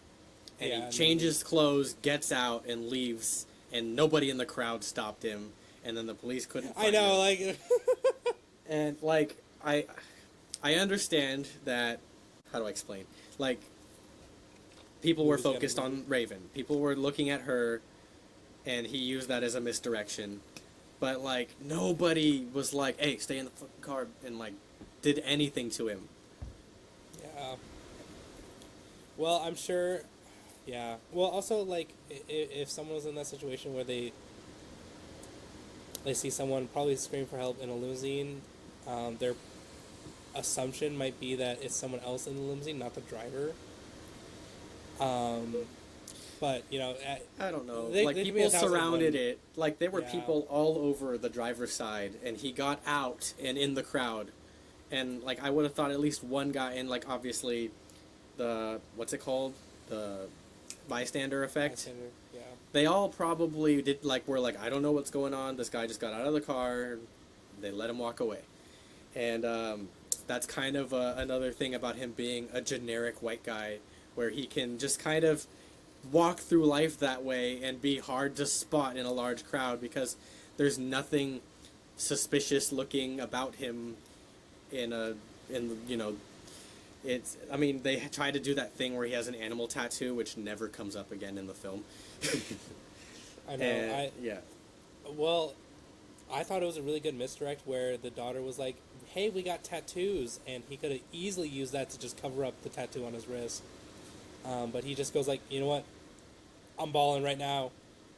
Speaker 2: and
Speaker 1: Yeah,
Speaker 2: he changes clothes, gets out, and leaves, and nobody in the crowd stopped him, and then the police couldn't find
Speaker 1: I know,
Speaker 2: him.
Speaker 1: like.
Speaker 2: And like I understand that. How do I explain? Like, people were
Speaker 1: He was getting
Speaker 2: focused on Raven. People were looking at her, and he used that as a misdirection. But like nobody was like, "Hey, stay in the fucking car," and like did anything to him.
Speaker 1: Yeah. Well, I'm sure. Yeah. Well, also like if someone was in that situation where they see someone probably scream for help in a limousine, their assumption might be that it's someone else in the limousine, not the driver. But you know,
Speaker 2: I don't know.
Speaker 1: They
Speaker 2: Like
Speaker 1: could be
Speaker 2: people
Speaker 1: 1,000
Speaker 2: surrounded
Speaker 1: one.
Speaker 2: it. Like there were
Speaker 1: Yeah.
Speaker 2: people all over the driver's side, and he got out and in the crowd, and like I would have thought at least one guy. And like obviously, the what's it called, the bystander effect.
Speaker 1: bystander, yeah.
Speaker 2: They all probably did were like, I don't know what's going on. This guy just got out of the car, They let him walk away. And that's kind of another thing about him being a generic white guy, where he can just kind of walk through life that way and be hard to spot in a large crowd because there's nothing suspicious looking about him it's, I mean, they try to do that thing where he has an animal tattoo, which never comes up again in the film.
Speaker 1: I know.
Speaker 2: Yeah.
Speaker 1: Well, I thought it was a really good misdirect where the daughter was like, hey, we got tattoos, and he could have easily used that to just cover up the tattoo on his wrist. But he just goes like, you know what? I'm balling right now.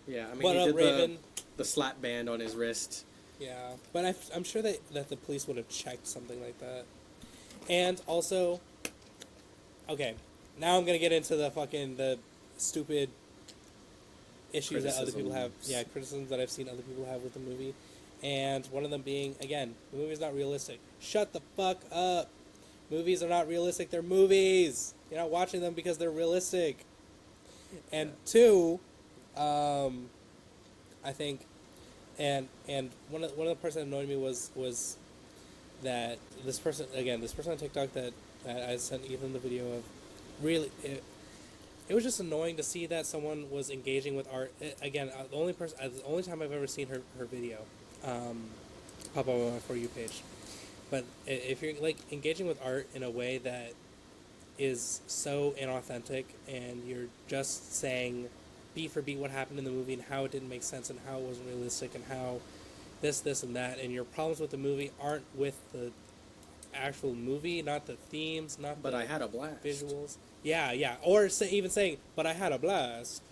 Speaker 2: Yeah, I mean,
Speaker 1: What
Speaker 2: he
Speaker 1: up,
Speaker 2: did
Speaker 1: Raven?
Speaker 2: the slap band on his wrist.
Speaker 1: Yeah, but I'm sure that the police would have checked something like that. And also, okay, now I'm gonna get into the stupid issues that other people have. Yeah, criticisms that I've seen other people have with the movie. And one of them being, again, the movie's not realistic. Shut the fuck up. Movies are not realistic. They're movies. You're not watching them because they're realistic. And two, I think, and one of the person that annoyed me was that this person on TikTok that I sent Ethan the video of, really, it was just annoying to see that someone was engaging with art. Again, the only time I've ever seen her video pop up on my For You page. But if you're like engaging with art in a way that is so inauthentic, and you're just saying beat for beat what happened in the movie and how it didn't make sense and how it wasn't realistic and how this and that, and your problems with the movie aren't with the actual movie, not the themes, not
Speaker 2: But
Speaker 1: the
Speaker 2: I had a blast.
Speaker 1: visuals. Yeah, or even saying, but I had a blast.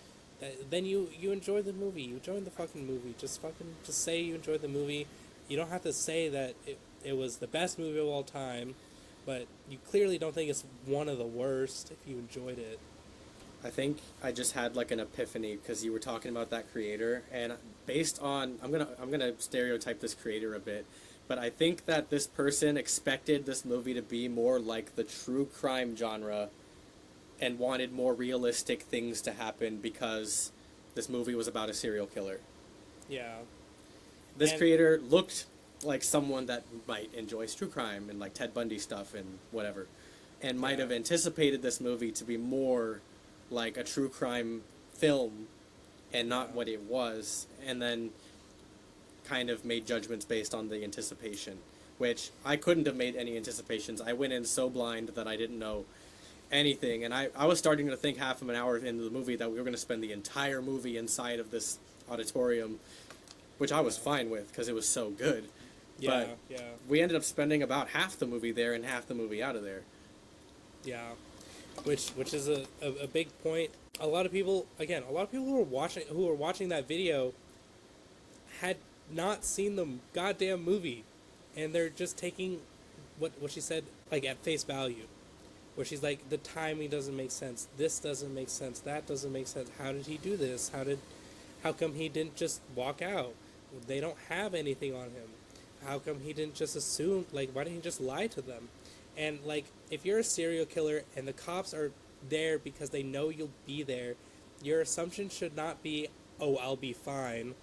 Speaker 1: Then you enjoy the movie. You enjoyed the fucking movie. Just say you enjoyed the movie. You don't have to say that it was the best movie of all time, but you clearly don't think it's one of the worst if you enjoyed it.
Speaker 2: I think I just had like an epiphany because you were talking about that creator, and based on I'm gonna stereotype this creator a bit, but I think that this person expected this movie to be more like the true crime genre and wanted more realistic things to happen because this movie was about a serial killer.
Speaker 1: Yeah.
Speaker 2: This creator looked like someone that might enjoy true crime and like Ted Bundy stuff and whatever, and might have anticipated this movie to be more like a true crime film and not what it was, and then kind of made judgments based on the anticipation, which I couldn't have made any anticipations. I went in so blind that I didn't know anything, and I was starting to think half of an hour into the movie that we were going to spend the entire movie inside of this auditorium, which I was fine with because it was so good.
Speaker 1: Yeah,
Speaker 2: but we ended up spending about half the movie there and half the movie out of there.
Speaker 1: Yeah, which is a big point. A lot of people who were watching that video had not seen the goddamn movie, and they're just taking what she said like at face value, where she's like, the timing doesn't make sense, this doesn't make sense, that doesn't make sense, how did he do this, how come he didn't just walk out, they don't have anything on him, how come he didn't just assume, like, why didn't he just lie to them? And like, if you're a serial killer and the cops are there because they know you'll be there, your assumption should not be, oh, I'll be fine,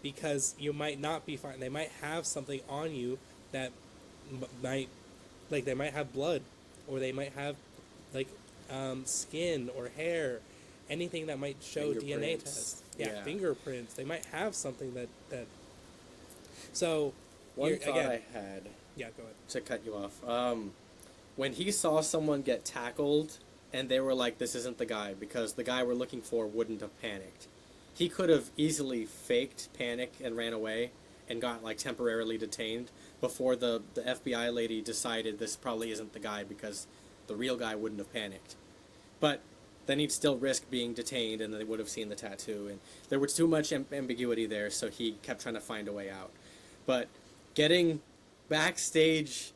Speaker 1: because you might not be fine. They might have something on you that might, like, they might have blood, or they might have, like, skin or hair, anything that might show DNA tests. Yeah, fingerprints. They might have something that. So,
Speaker 2: one thought I had.
Speaker 1: Yeah, go ahead.
Speaker 2: To cut you off, when he saw someone get tackled, and they were like, "This isn't the guy," because the guy we're looking for wouldn't have panicked. He could have easily faked panic and ran away, and got like temporarily detained before the FBI lady decided this probably isn't the guy because the real guy wouldn't have panicked. But then he'd still risk being detained, and they would have seen the tattoo, and there was too much ambiguity there, so he kept trying to find a way out. But getting backstage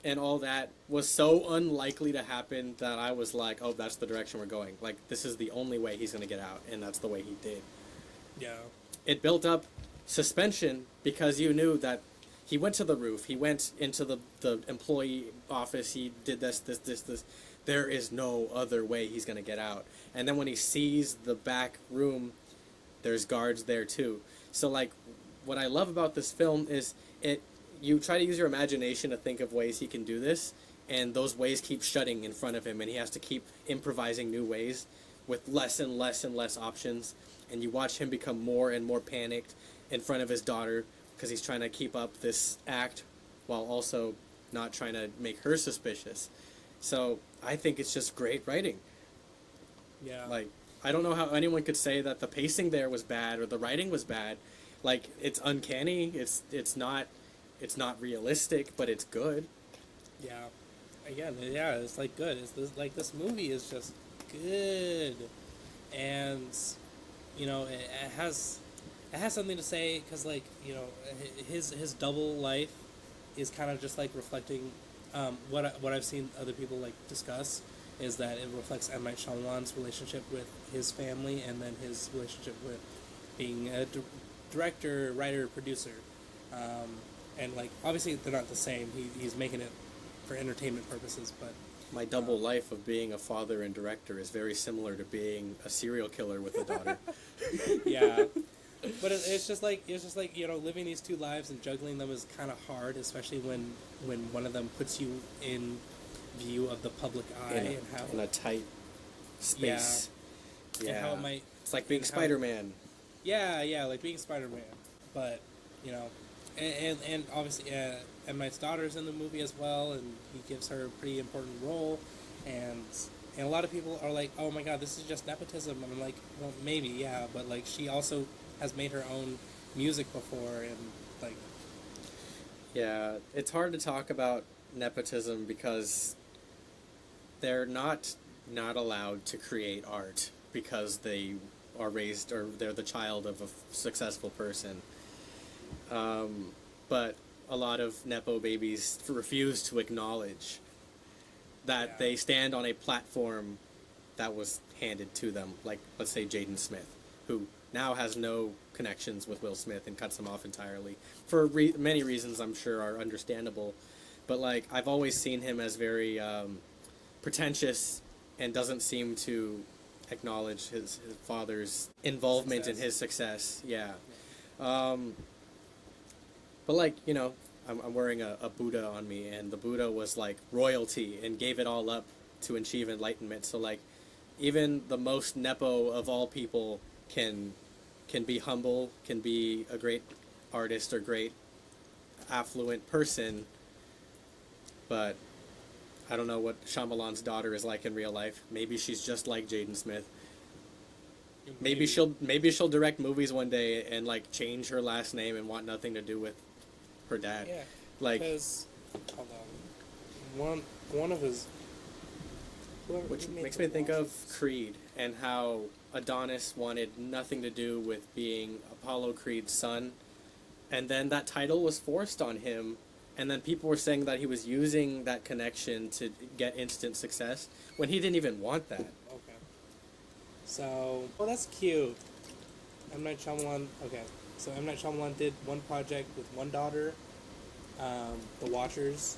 Speaker 2: and all that was so unlikely to happen that I was like, oh, that's the direction we're going. Like, this is the only way he's going to get out, and that's the way he did.
Speaker 1: Yeah.
Speaker 2: It built up suspension because you knew that he went to the roof, he went into the employee office, he did this. There is no other way he's going to get out. And then when he sees the back room, there's guards there too. So, like, what I love about this film is it you try to use your imagination to think of ways he can do this, and those ways keep shutting in front of him, and he has to keep improvising new ways with less and less and less options. And you watch him become more and more panicked in front of his daughter because he's trying to keep up this act while also not trying to make her suspicious. So I think it's just great writing.
Speaker 1: Yeah.
Speaker 2: Like, I don't know how anyone could say that the pacing there was bad or the writing was bad. Like, it's uncanny. It's not realistic, but it's good.
Speaker 1: Yeah. Again, yeah, it's like good. It's this movie is just good, and you know it has something to say because like you know his double life is kind of just like reflecting what I've seen other people like discuss is that it reflects M. Night Shyamalan's relationship with his family and then his relationship with being a director, writer, producer, and like obviously they're not the same. He's making it for entertainment purposes, but
Speaker 2: my double life of being a father and director is very similar to being a serial killer with a daughter.
Speaker 1: Yeah, but it's just like you know living these two lives and juggling them is kind of hard, especially when one of them puts you in view of the public eye and how
Speaker 2: in a tight space.
Speaker 1: Yeah, and how it might.
Speaker 2: It's like being Spider-Man.
Speaker 1: Yeah, like being Spider-Man, but you know, and obviously M. Night's daughter's in the movie as well, and he gives her a pretty important role, and a lot of people are like, oh my god, this is just nepotism, and I'm like, well, maybe, yeah, but like she also has made her own music before, and like,
Speaker 2: yeah, it's hard to talk about nepotism because they're not allowed to create art because they are raised or they're the child of a successful person. But a lot of Nepo babies refuse to acknowledge that they stand on a platform that was handed to them. Like, let's say Jaden Smith, who now has no connections with Will Smith and cuts him off entirely. For many reasons I'm sure are understandable. But, like, I've always seen him as very pretentious and doesn't seem to acknowledge his father's involvement in his success. Yeah. But, like, you know, I'm wearing a Buddha on me, and the Buddha was, like, royalty and gave it all up to achieve enlightenment. So, like, even the most Nepo of all people can be humble, can be a great artist or great affluent person, but I don't know what Shyamalan's daughter is like in real life. Maybe she's just like Jaden Smith. Maybe she'll direct movies one day and like change her last name and want nothing to do with her dad.
Speaker 1: yeah,
Speaker 2: like
Speaker 1: because hold on, one of his,
Speaker 2: which makes me think of Creed and how Adonis wanted nothing to do with being Apollo Creed's son, and then that title was forced on him. And then people were saying that he was using that connection to get instant success when he didn't even want that.
Speaker 1: Okay. So, well, that's cute. M. Night Shyamalan. Okay, so M. Night Shyamalan did one project with one daughter, The Watchers,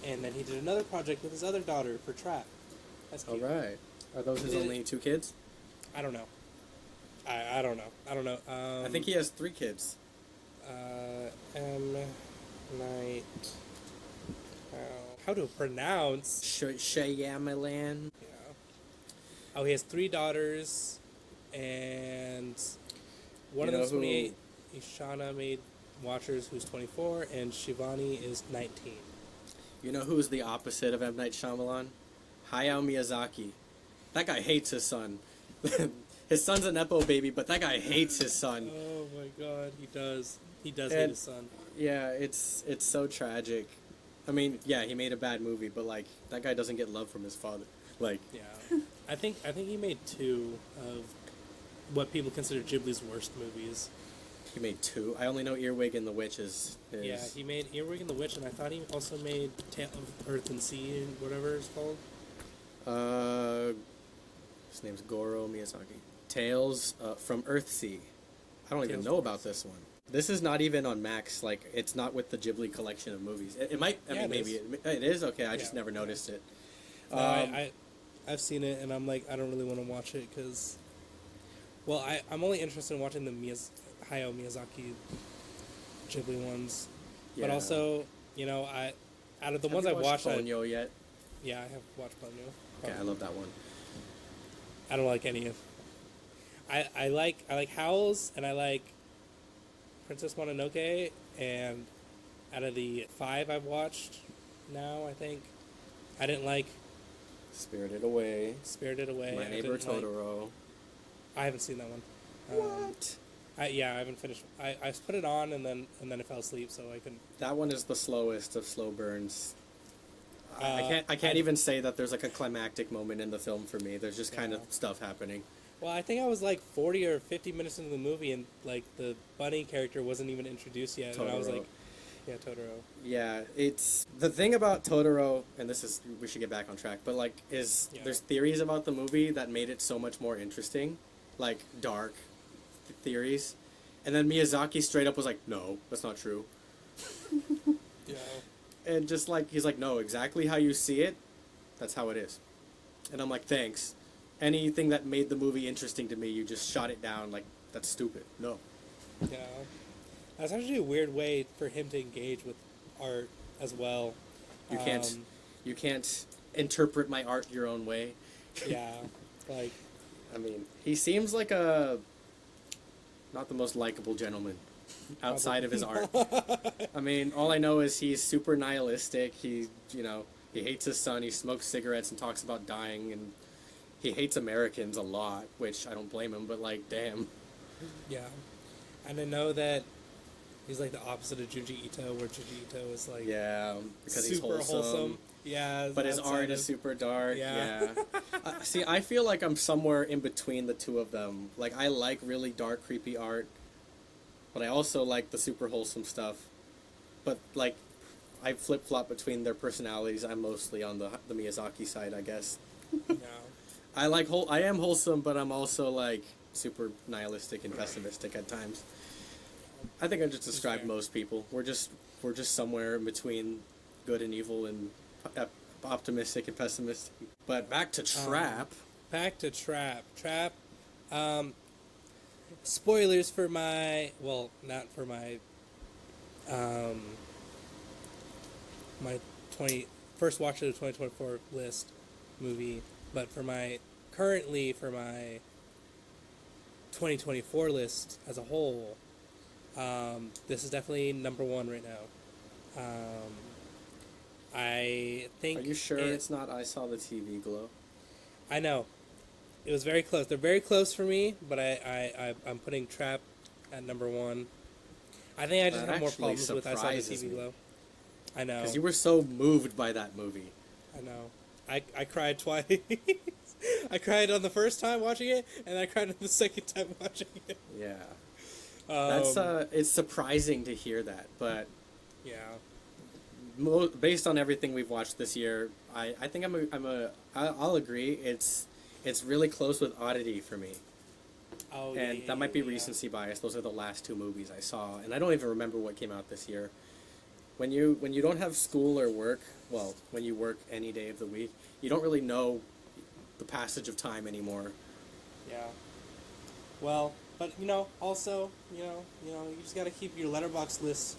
Speaker 1: and then he did another project with his other daughter for Trap. That's cute.
Speaker 2: All right. Are those his only two kids?
Speaker 1: I don't know. I don't know.
Speaker 2: I think he has 3 kids.
Speaker 1: M. Night. How to pronounce?
Speaker 2: Shyamalan.
Speaker 1: Yeah. Oh, he has 3 daughters, and one of them's made. Ishana made Watchers, who's 24, and Shivani is 19.
Speaker 2: You know who's the opposite of M. Night Shyamalan? Hayao Miyazaki. That guy hates his son. His son's a Nepo baby, but that guy hates his son.
Speaker 1: Oh my god, he does. He does hate his son.
Speaker 2: Yeah, it's so tragic. I mean, yeah, he made a bad movie, but like that guy doesn't get love from his father. Like,
Speaker 1: yeah, I think he made 2 of what people consider Ghibli's worst movies.
Speaker 2: He made 2. I only know Earwig and the Witch is...
Speaker 1: Yeah, he made Earwig and the Witch, and I thought he also made Tale of Earth and Sea, and whatever it's called.
Speaker 2: His name's Goro Miyazaki. Tales from Earthsea. I don't even know about this one. This is not even on Max. Like, it's not with the Ghibli collection of movies. It might. I mean, maybe it is. Okay, I just never noticed it.
Speaker 1: No, I've seen it, and I'm like, I don't really want to watch it because, well, I'm only interested in watching the Hayao Miyazaki Ghibli ones, But
Speaker 2: Yeah.
Speaker 1: also, I out of the
Speaker 2: Have
Speaker 1: ones
Speaker 2: you
Speaker 1: I've watched,
Speaker 2: Ponyo yet?
Speaker 1: yeah, I have watched Ponyo.
Speaker 2: Okay, I love that one.
Speaker 1: I don't like any of. I like Howl's and I like Princess Mononoke, and out of the 5 I've watched now, I think I didn't like
Speaker 2: Spirited Away.
Speaker 1: Spirited Away.
Speaker 2: My
Speaker 1: I
Speaker 2: Neighbor
Speaker 1: didn't like-
Speaker 2: Totoro.
Speaker 1: I haven't seen that one.
Speaker 2: What?
Speaker 1: I haven't finished. I put it on and then I fell asleep, so I couldn't.
Speaker 2: That one is the slowest of slow burns.
Speaker 1: Uh,
Speaker 2: I can't even say that there's like a climactic moment in the film for me. There's just kind of
Speaker 1: Yeah.
Speaker 2: stuff happening.
Speaker 1: Well, I think I was like 40 or 50 minutes into the movie, and like the bunny character wasn't even introduced yet, and I was
Speaker 2: Totoro.
Speaker 1: like, yeah, Totoro.
Speaker 2: Yeah, it's the thing about Totoro, and this is we should get back on track, but like is
Speaker 1: Yeah.
Speaker 2: there's theories about the movie that made it so much more interesting, like dark theories, and then Miyazaki straight up was like, no, that's not true,
Speaker 1: Yeah.
Speaker 2: and just like he's like, no, exactly how you see it, that's how it is, and I'm like, thanks. Anything that made the movie interesting to me, you just shot it down like that's stupid. No.
Speaker 1: Yeah. That's actually a weird way for him to engage with art as well.
Speaker 2: You can't you can't interpret my art your own way.
Speaker 1: Yeah. Like,
Speaker 2: I mean, he seems like a not the most likable gentleman outside of his art. I mean, all I know is he's super nihilistic. He hates his son. He smokes cigarettes and talks about dying, and he hates Americans a lot, which I don't blame him. But like, damn.
Speaker 1: yeah. And I know that he's like the opposite of Junji Ito, where Junji Ito is like
Speaker 2: Yeah, because he's
Speaker 1: super
Speaker 2: wholesome.
Speaker 1: Yeah.
Speaker 2: But his
Speaker 1: outside
Speaker 2: art
Speaker 1: of-
Speaker 2: is super dark.
Speaker 1: Yeah.
Speaker 2: Yeah. See, I feel like I'm somewhere in between the two of them. Like, I like really dark, creepy art, but I also like the super wholesome stuff. But like, I flip flop between their personalities. I'm mostly on the Miyazaki side, I guess.
Speaker 1: No.
Speaker 2: I am wholesome, but I'm also like super nihilistic and pessimistic at times. I think I just described
Speaker 1: fair.
Speaker 2: most people. We're just somewhere in between good and evil and optimistic and pessimistic. But back to Trap.
Speaker 1: Back to Trap. Trap. Spoilers for my not for my my first watch of the 2024 list movie, but for my 2024 list as a whole. This is definitely number 1 right now. I think.
Speaker 2: Are you sure it's not I Saw the TV Glow?
Speaker 1: I know. It was very close. They're very close for me, but I'm putting Trap at number 1. I think I just
Speaker 2: That
Speaker 1: have more
Speaker 2: actually
Speaker 1: problems with I Saw the
Speaker 2: surprises
Speaker 1: TV
Speaker 2: me.
Speaker 1: Glow. I know.
Speaker 2: Because you were so moved by that movie.
Speaker 1: I know. I cried twice. I cried on the first time watching it, and I cried on the second time watching it.
Speaker 2: Yeah. That's it's surprising to hear that, but
Speaker 1: Yeah.
Speaker 2: based on everything we've watched this year, I think I'll agree. It's really close with Oddity for me.
Speaker 1: Oh,
Speaker 2: And that might be recency bias. Those are the last 2 movies I saw, and I don't even remember what came out this year. When you don't have school or work, well, when you work any day of the week, you don't really know the passage of time anymore.
Speaker 1: Yeah. Well, but also, you just gotta keep your letterbox list.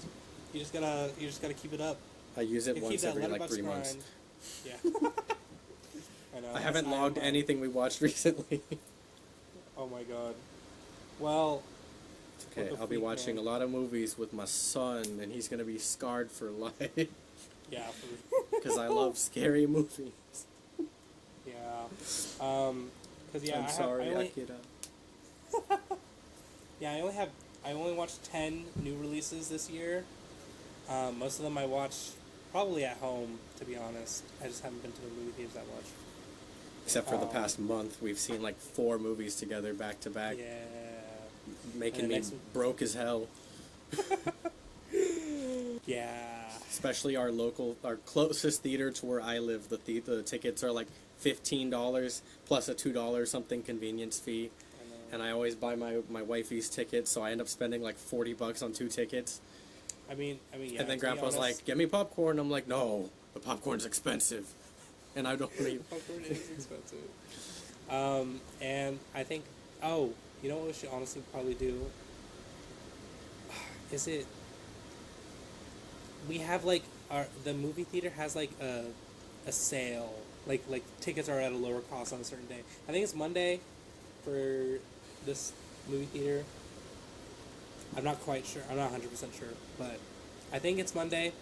Speaker 1: You just gotta keep it up.
Speaker 2: I use it
Speaker 1: You
Speaker 2: once
Speaker 1: keep that
Speaker 2: every like
Speaker 1: letterbox
Speaker 2: 3 months.
Speaker 1: grind. Yeah. I know.
Speaker 2: I haven't
Speaker 1: that's
Speaker 2: logged
Speaker 1: IMO.
Speaker 2: anything we watched recently.
Speaker 1: Oh my god. Well.
Speaker 2: Okay,
Speaker 1: What the
Speaker 2: I'll be
Speaker 1: freak,
Speaker 2: watching
Speaker 1: man?
Speaker 2: a lot of movies with my son, and he's gonna be scarred for life
Speaker 1: Yeah.
Speaker 2: because I love scary movies.
Speaker 1: Yeah. Cause yeah,
Speaker 2: I'm sorry,
Speaker 1: I only,
Speaker 2: Akira.
Speaker 1: yeah, I only watched 10 new releases this year. Most of them I watched probably at home, to be honest. I just haven't been to the movie theaters that much.
Speaker 2: Except for the past month, we've seen like 4 movies together back to back,
Speaker 1: Yeah.
Speaker 2: making
Speaker 1: And the
Speaker 2: me
Speaker 1: next-
Speaker 2: broke as hell.
Speaker 1: Yeah.
Speaker 2: Especially our closest theater to where I live. The tickets are like $15 plus a $2 something convenience fee,
Speaker 1: I know.
Speaker 2: and I always buy my wifey's ticket, so I end up spending like $40 on 2 tickets.
Speaker 1: I mean, yeah.
Speaker 2: And then
Speaker 1: to be
Speaker 2: Grandpa's
Speaker 1: honest,
Speaker 2: like, "Get me popcorn." I'm like, "No, the popcorn's expensive," and I don't really.
Speaker 1: popcorn is expensive. And I think, you know what we should honestly probably do? Is it? we have like the movie theater has like a sale, like tickets are at a lower cost on a certain day. I think it's Monday for this movie theater. I'm not quite sure. I'm not 100% sure, but I think it's Monday.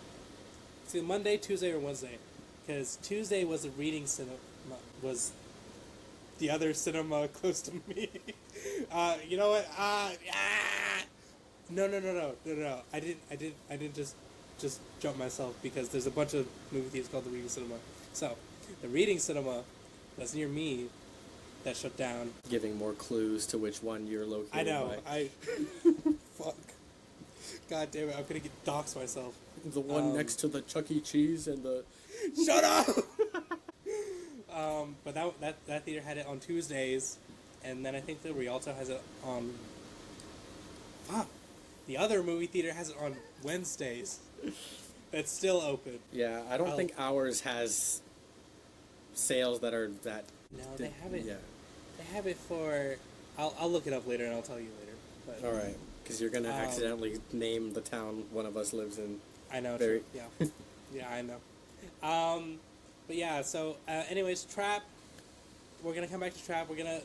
Speaker 1: It's either Monday, Tuesday, or Wednesday, because Tuesday was a reading cinema. Was the other cinema close to me? You know what? No. I didn't just jump myself because there's a bunch of movie theaters called the Reading Cinema. So, the Reading Cinema that's near me that shut down.
Speaker 2: Giving more clues to which one you're located.
Speaker 1: I know.
Speaker 2: By.
Speaker 1: Fuck. God damn it! I'm gonna get doxed myself.
Speaker 2: The one next to the Chuck E. Cheese and the.
Speaker 1: Shut up. But that theater had it on Tuesdays, and then I think the Rialto has it on. Fuck. The other movie theater has it on Wednesdays. That's still open.
Speaker 2: Yeah, I don't think ours has sales that are that.
Speaker 1: No, they have it.
Speaker 2: Yeah.
Speaker 1: They have it for. I'll look it up later and I'll tell you later. But,
Speaker 2: all right, because you're gonna accidentally name the town one of us lives in.
Speaker 1: I know.
Speaker 2: Very...
Speaker 1: Yeah. Yeah, I know. But yeah. So, anyways, Trap. We're gonna come back to Trap. We're gonna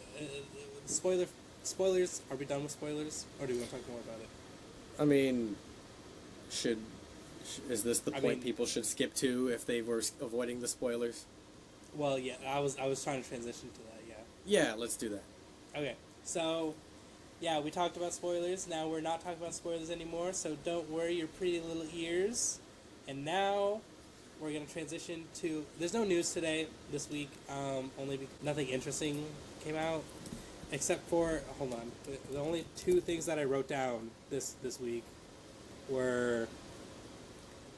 Speaker 1: spoilers. Are we done with spoilers, or do we want to talk more about it?
Speaker 2: I mean, is this the point people should skip to if they were avoiding the spoilers?
Speaker 1: Well, yeah, I was trying to transition to that, yeah.
Speaker 2: Yeah, let's do that.
Speaker 1: Okay, so, yeah, we talked about spoilers. Now we're not talking about spoilers anymore, so don't worry your pretty little ears. And now we're going to transition to... There's no news today, this week. Nothing interesting came out. Except for... Hold on. The only two things that I wrote down this week were...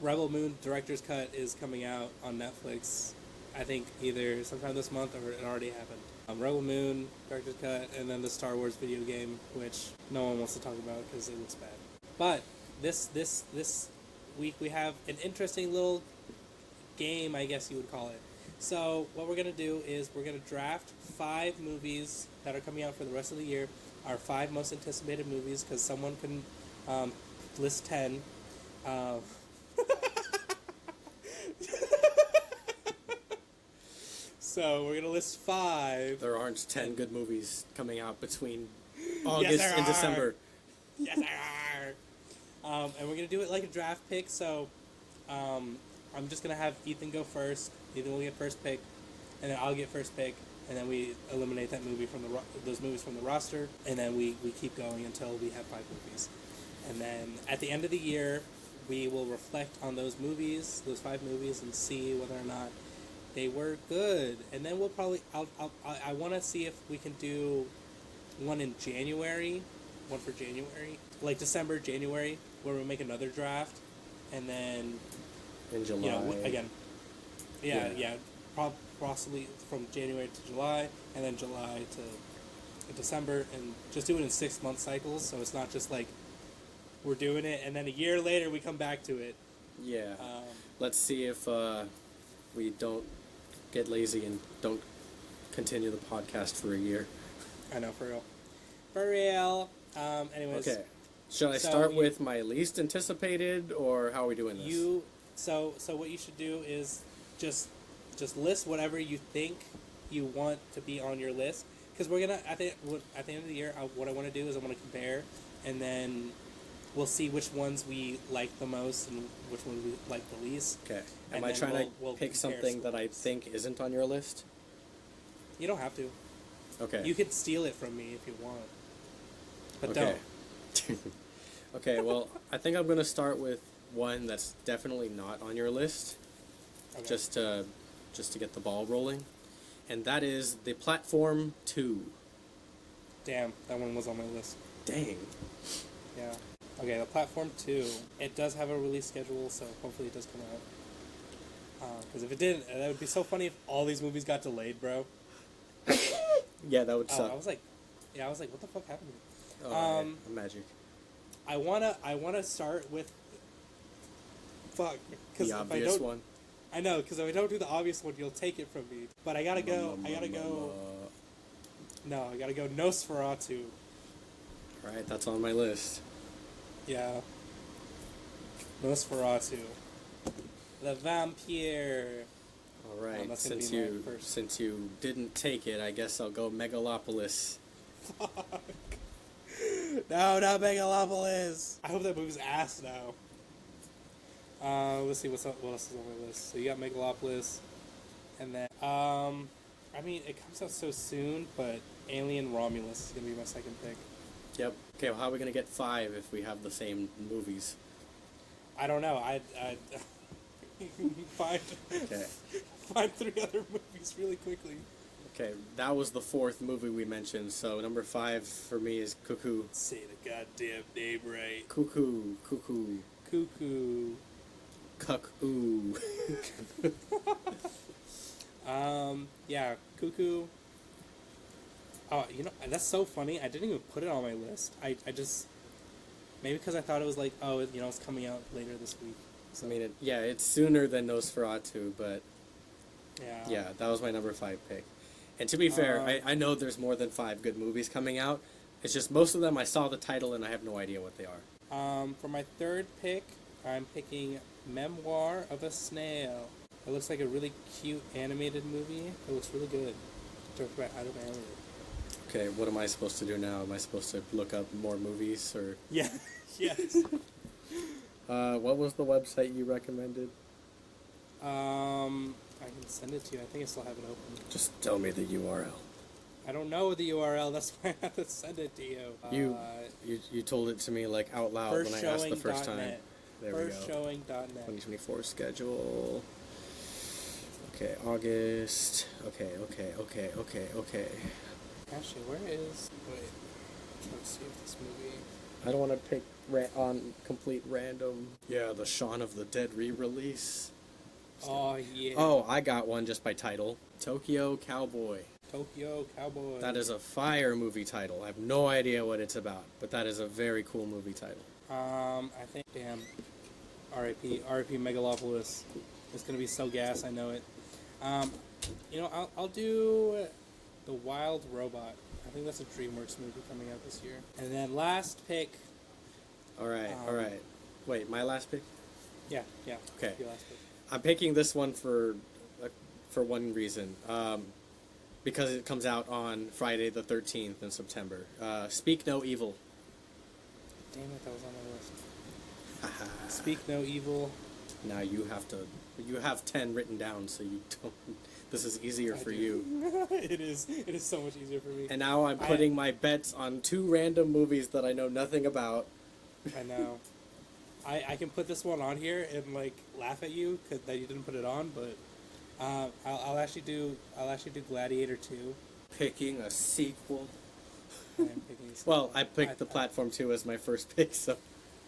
Speaker 1: Rebel Moon Director's Cut is coming out on Netflix. I think either sometime this month or it already happened. Rebel Moon Director's Cut, and then the Star Wars video game, which no one wants to talk about because it looks bad. But this week we have an interesting little game, I guess you would call it. So what we're going to do is we're going to draft 5 movies that are coming out for the rest of the year, our 5 most anticipated movies, because someone couldn't list 10. So we're going to list 5.
Speaker 2: There aren't 10 good movies coming out between August and December.
Speaker 1: Yes, there are. And we're going to do it like a draft pick, so I'm just going to have Ethan go first. Ethan will get first pick, and then I'll get first pick, and then we eliminate that movie from those movies from the roster, and then we keep going until we have 5 movies. And then at the end of the year, we will reflect on those movies, those 5 movies, and see whether or not they were good. And then we'll probably... I want to see if we can do one in January, one for January, like December, January, where we make another draft, and then...
Speaker 2: In July.
Speaker 1: Again. Yeah. Possibly from January to July, and then July to December, and just do it in 6-month cycles, so it's not just like we're doing it, and then a year later we come back to it.
Speaker 2: Yeah. Let's see if we don't get lazy and don't continue the podcast for a year.
Speaker 1: I know, for real. For real. Anyways.
Speaker 2: Okay. Should I start with my least anticipated, or how are we doing this?
Speaker 1: So what you should do is just list whatever you think you want to be on your list, because we're gonna at the end of the year, what I want to do is I want to compare, and then we'll see which ones we like the most and which ones we like the least.
Speaker 2: Okay. Am I trying to pick something that I think isn't on your list?
Speaker 1: You don't have to.
Speaker 2: Okay.
Speaker 1: You could steal it from me if you want, but
Speaker 2: okay.
Speaker 1: don't.
Speaker 2: Okay. Well, I think I'm gonna start with one that's definitely not on your list,
Speaker 1: Okay.
Speaker 2: just to get the ball rolling, and that is The Platform 2.
Speaker 1: Damn, that one was on my list.
Speaker 2: Dang.
Speaker 1: Yeah. Okay, The Platform 2. It does have a release schedule, so hopefully it does come out. Because if it didn't, that would be so funny if all these movies got delayed, bro.
Speaker 2: Yeah, that would suck.
Speaker 1: I was like, what the fuck happened to me?
Speaker 2: Oh, magic.
Speaker 1: I wanna start with. Fuck.
Speaker 2: The obvious one.
Speaker 1: I know, because if I don't do the obvious one, you'll take it from me. But I gotta go. No, I gotta go Nosferatu.
Speaker 2: Right, that's on my list.
Speaker 1: Yeah. Nosferatu. the vampire.
Speaker 2: All right,
Speaker 1: that's gonna
Speaker 2: since
Speaker 1: be my
Speaker 2: you
Speaker 1: first.
Speaker 2: since you didn't take it, I guess I'll go Megalopolis.
Speaker 1: Fuck. No, not Megalopolis. I hope that movie's ass now. Let's see what else is on my list. So you got Megalopolis, and then I mean it comes out so soon, but Alien Romulus is gonna be my second pick.
Speaker 2: Yep. Okay, well, how are we gonna get 5 if we have the same movies?
Speaker 1: I don't know. I find
Speaker 2: Okay.
Speaker 1: find 3 other movies really quickly.
Speaker 2: Okay, that was the 4th movie we mentioned. So number 5 for me is Cuckoo.
Speaker 1: Say the goddamn name right.
Speaker 2: Cuckoo.
Speaker 1: Cuckoo.
Speaker 2: Cuckoo.
Speaker 1: Yeah, Cuckoo. Oh, you know, that's so funny. I didn't even put it on my list. I just... Maybe because I thought it was like, oh, you know, it's coming out later this week. So,
Speaker 2: I mean, it's sooner than Nosferatu, but
Speaker 1: yeah,
Speaker 2: that was my number 5 pick. And to be fair, I know there's more than 5 good movies coming out. It's just most of them I saw the title and I have no idea what they are.
Speaker 1: For my third pick, I'm picking Memoir of a Snail. It looks like a really cute animated movie. It looks really good. Directed by Adam Elliott.
Speaker 2: Okay, what am I supposed to do now? Am I supposed to look up more movies or?
Speaker 1: Yeah. Yes.
Speaker 2: What was the website you recommended?
Speaker 1: I can send it to you. I think I still have it open.
Speaker 2: Just tell me the URL.
Speaker 1: I don't know the URL. That's why I have to send it to you.
Speaker 2: You told it to me like out loud when I asked the first time.
Speaker 1: Firstshowing.net.
Speaker 2: There we go.
Speaker 1: Firstshowing.net.
Speaker 2: 2024 schedule. Okay, August. Okay.
Speaker 1: Actually, where is... Wait. I'm trying to see if this movie...
Speaker 2: I don't want to pick on complete random. Yeah, the Shaun of the Dead re-release.
Speaker 1: Oh, yeah.
Speaker 2: Oh, I got one just by title. Tokyo Cowboy.
Speaker 1: Tokyo Cowboy.
Speaker 2: That is a fire movie title. I have no idea what it's about, but that is a very cool movie title.
Speaker 1: I think... Damn. R.I.P. Megalopolis. It's going to be so gas, I know it. You know, I'll do The Wild Robot. I think that's a DreamWorks movie coming out this year. And then last pick...
Speaker 2: All right. Wait, my last pick?
Speaker 1: Yeah.
Speaker 2: Okay.
Speaker 1: Your last pick.
Speaker 2: I'm picking this one for one reason. Because it comes out on Friday the 13th in September. Speak No Evil.
Speaker 1: Damn it, that was on my list. Speak No Evil.
Speaker 2: Now you have 10 written down, so you don't. This is easier for you.
Speaker 1: It is so much easier for me.
Speaker 2: And now I'm putting my bets on 2 random movies that I know nothing about.
Speaker 1: I know. I can put this one on here and like laugh at you that you didn't put it on, but I'll actually do Gladiator 2.
Speaker 2: Picking a sequel.
Speaker 1: I'm picking a sequel.
Speaker 2: Well, I picked the Platform 2 as my first pick, so.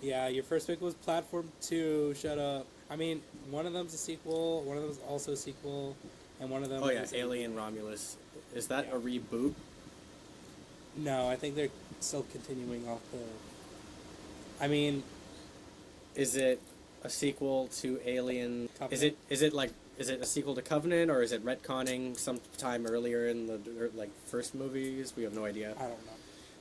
Speaker 1: Yeah, your first pick was Platform 2. Shut up. I mean, one of them's a sequel, one of them's also a sequel, and one of them.
Speaker 2: Oh yeah, Alien Romulus. Is that a reboot?
Speaker 1: No, I think they're still continuing off the. I mean,
Speaker 2: is it a sequel to Alien?
Speaker 1: Covenant.
Speaker 2: Is it a sequel to Covenant, or is it retconning sometime earlier in the first movies? We have no idea.
Speaker 1: I don't know.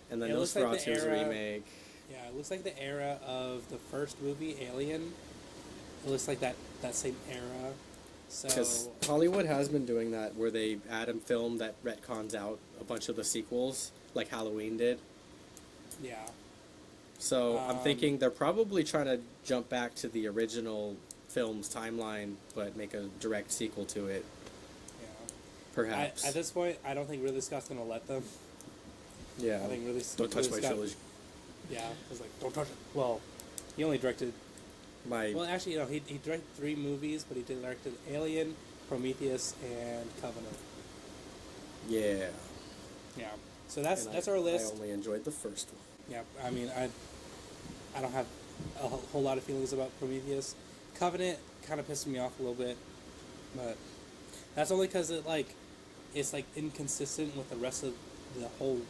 Speaker 2: And then Nosferatu is a remake.
Speaker 1: Yeah, it looks like the era of the first movie, Alien. It looks like that same era. So
Speaker 2: because Hollywood has been doing that, where they add a film that retcons out a bunch of the sequels, like Halloween did.
Speaker 1: Yeah.
Speaker 2: So I'm thinking they're probably trying to jump back to the original film's timeline, but make a direct sequel to it.
Speaker 1: Yeah.
Speaker 2: Perhaps.
Speaker 1: At this point, I don't think Ridley Scott's gonna let them.
Speaker 2: Yeah.
Speaker 1: I think
Speaker 2: Don't touch my trilogy.
Speaker 1: Yeah, I was like, don't touch it. Well, he only directed. Well, actually, you know, he directed 3 movies, but he directed Alien, Prometheus, and Covenant.
Speaker 2: Yeah.
Speaker 1: Yeah. So that's our list.
Speaker 2: I only enjoyed the first one.
Speaker 1: Yeah, I mean, I don't have a whole lot of feelings about Prometheus. Covenant kind of pissed me off a little bit, but that's only because it's inconsistent with the rest of the whole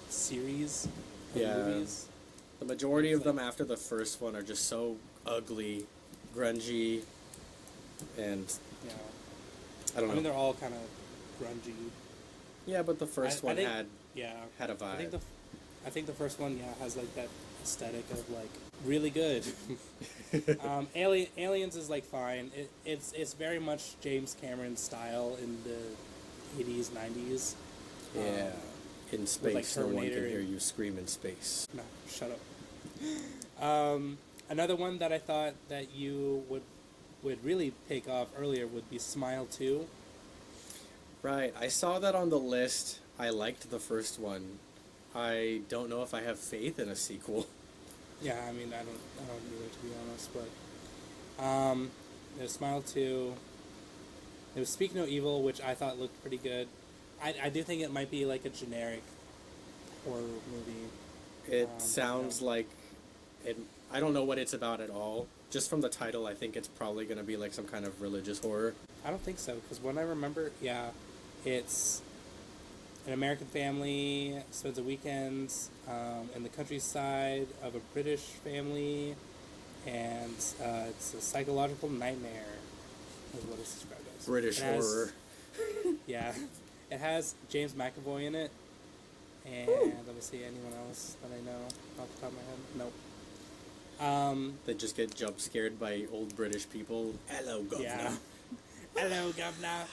Speaker 1: series of movies.
Speaker 2: The majority of them after the first one are just so ugly, grungy, and
Speaker 1: Yeah.
Speaker 2: I don't know.
Speaker 1: I mean, they're all kind of grungy.
Speaker 2: Yeah, but the first one had
Speaker 1: Yeah.
Speaker 2: a vibe.
Speaker 1: I think the first one, has like that aesthetic of like really good. Aliens is like fine. It's very much James Cameron's style in the 80s, 90s.
Speaker 2: Yeah. In space,
Speaker 1: like,
Speaker 2: no one can
Speaker 1: Terminator.
Speaker 2: hear you scream in space.
Speaker 1: No, shut up. Another one that I thought that you would really take off earlier would be Smile 2.
Speaker 2: Right, I saw that on the list. I liked the first one. I don't know if I have faith in a sequel.
Speaker 1: Yeah, I mean, I don't either, to be honest, but there's Smile 2. There was Speak No Evil, which I thought looked pretty good. I do think it might be like a generic horror movie.
Speaker 2: It sounds like it. I don't know what it's about at all. Just from the title, I think it's probably going to be like some kind of religious horror.
Speaker 1: I don't think so, because when I remember, yeah, it's an American family spends a weekend in the countryside of a British family, and it's a psychological nightmare, is what it's described as.
Speaker 2: British horror.
Speaker 1: Yeah. It has James McAvoy in it, and let me see, anyone else that I know off the top of my head? Nope.
Speaker 2: They just get jump scared by old British people. Hello, governor.
Speaker 1: Yeah. Hello, governor.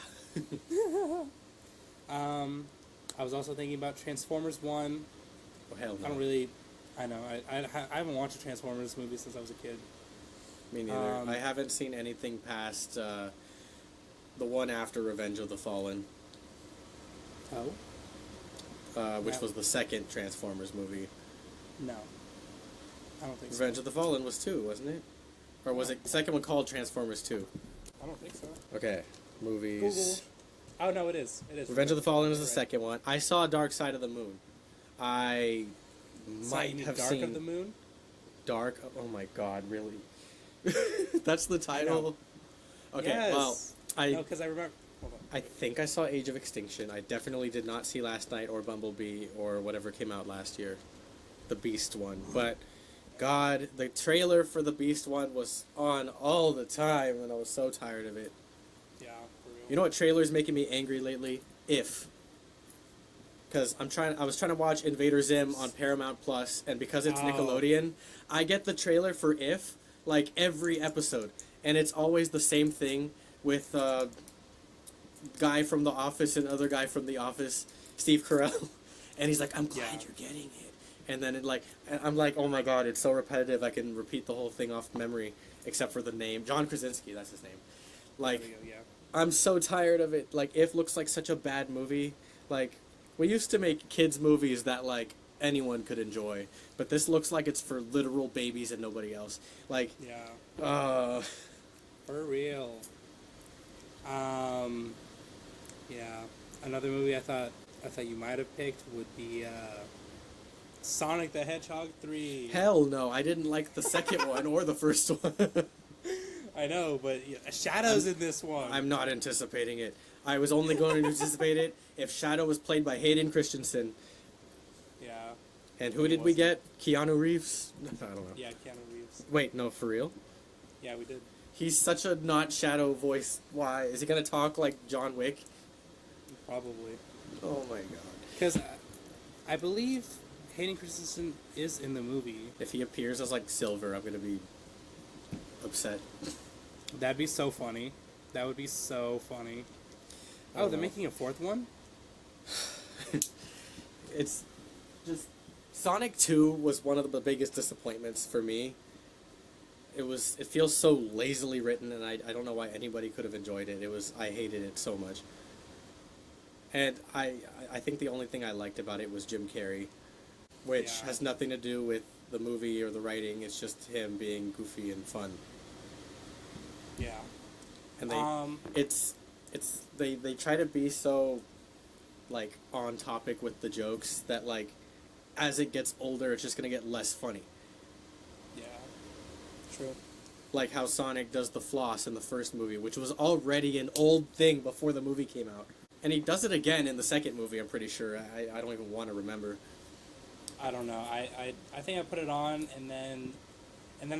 Speaker 1: I was also thinking about Transformers 1.
Speaker 2: Oh, hell no.
Speaker 1: I don't really... I know. I haven't watched a Transformers movie since I was a kid.
Speaker 2: Me neither. I haven't seen anything past the one after Revenge of the Fallen.
Speaker 1: Oh?
Speaker 2: Which
Speaker 1: No.
Speaker 2: was the second Transformers movie.
Speaker 1: No. I don't think so.
Speaker 2: Revenge of the Fallen was 2, wasn't it? Or was it the second one called Transformers 2?
Speaker 1: I don't think so.
Speaker 2: Okay, movies.
Speaker 1: Google. Oh, no, it is. It is.
Speaker 2: Revenge of the Fallen is the
Speaker 1: Right.
Speaker 2: second one. I saw Dark Side of the Moon. I
Speaker 1: So
Speaker 2: might
Speaker 1: you mean
Speaker 2: have
Speaker 1: Dark
Speaker 2: seen
Speaker 1: of the Moon?
Speaker 2: Dark. Oh my god, really? That's the title? Okay,
Speaker 1: Yes.
Speaker 2: well,
Speaker 1: No, because I remember... Hold on.
Speaker 2: I think I saw Age of Extinction. I definitely did not see Last Night or Bumblebee or whatever came out last year. The Beast one. But, God, the trailer for the Beast one was on all the time, and I was so tired of it.
Speaker 1: Yeah, for real.
Speaker 2: You know what trailer's making me angry lately? If. Because I was trying to watch Invader Zim on Paramount Plus, and because it's
Speaker 1: Oh.
Speaker 2: Nickelodeon, I get the trailer for If, like, every episode. And it's always the same thing with, guy from The Office and other guy from The Office, Steve Carell. And he's like, I'm glad
Speaker 1: Yeah.
Speaker 2: you're getting it. And then I'm like, oh my god, it's so repetitive, I can repeat the whole thing off memory, except for the name. John Krasinski, that's his name. Like,
Speaker 1: There we go, yeah.
Speaker 2: I'm so tired of it. Like, If looks like such a bad movie. Like, we used to make kids' movies that, like, anyone could enjoy. But this looks like it's for literal babies and nobody else. Like,
Speaker 1: Yeah. For real. Yeah. Another movie I thought you might have picked would be Sonic the Hedgehog 3.
Speaker 2: hell no, I didn't like the second one or the first one.
Speaker 1: I know, but Shadow's in this one.
Speaker 2: I'm not anticipating it. I was only going to anticipate it if Shadow was played by Hayden Christensen.
Speaker 1: Yeah.
Speaker 2: And who
Speaker 1: He
Speaker 2: did we
Speaker 1: wasn't.
Speaker 2: get? Keanu Reeves? I don't know.
Speaker 1: Yeah, Keanu Reeves.
Speaker 2: Wait, no, for real?
Speaker 1: Yeah, we did.
Speaker 2: He's such a not Shadow voice. Why? Is he going to talk like John Wick?
Speaker 1: Probably.
Speaker 2: Oh my god.
Speaker 1: Because I believe Hayden Christensen is in the movie.
Speaker 2: If he appears as like Silver, I'm going to be upset.
Speaker 1: That'd be so funny. That would be so funny.
Speaker 2: I
Speaker 1: Oh,
Speaker 2: don't
Speaker 1: they're
Speaker 2: know.
Speaker 1: making a fourth one?
Speaker 2: It's just Sonic 2 was one of the biggest disappointments for me. It feels so lazily written, and I don't know why anybody could have enjoyed it. I hated it so much. And I think the only thing I liked about it was Jim Carrey, which
Speaker 1: Yeah.
Speaker 2: has nothing to do with the movie or the writing. It's just him being goofy and fun.
Speaker 1: Yeah.
Speaker 2: And they try to be so like on topic with the jokes that like as it gets older it's just gonna get less funny.
Speaker 1: Yeah. True.
Speaker 2: Like how Sonic does the floss in the first movie, which was already an old thing before the movie came out. And he does it again in the second movie, I'm pretty sure. I don't even want to remember.
Speaker 1: I don't know. I think I put it on and then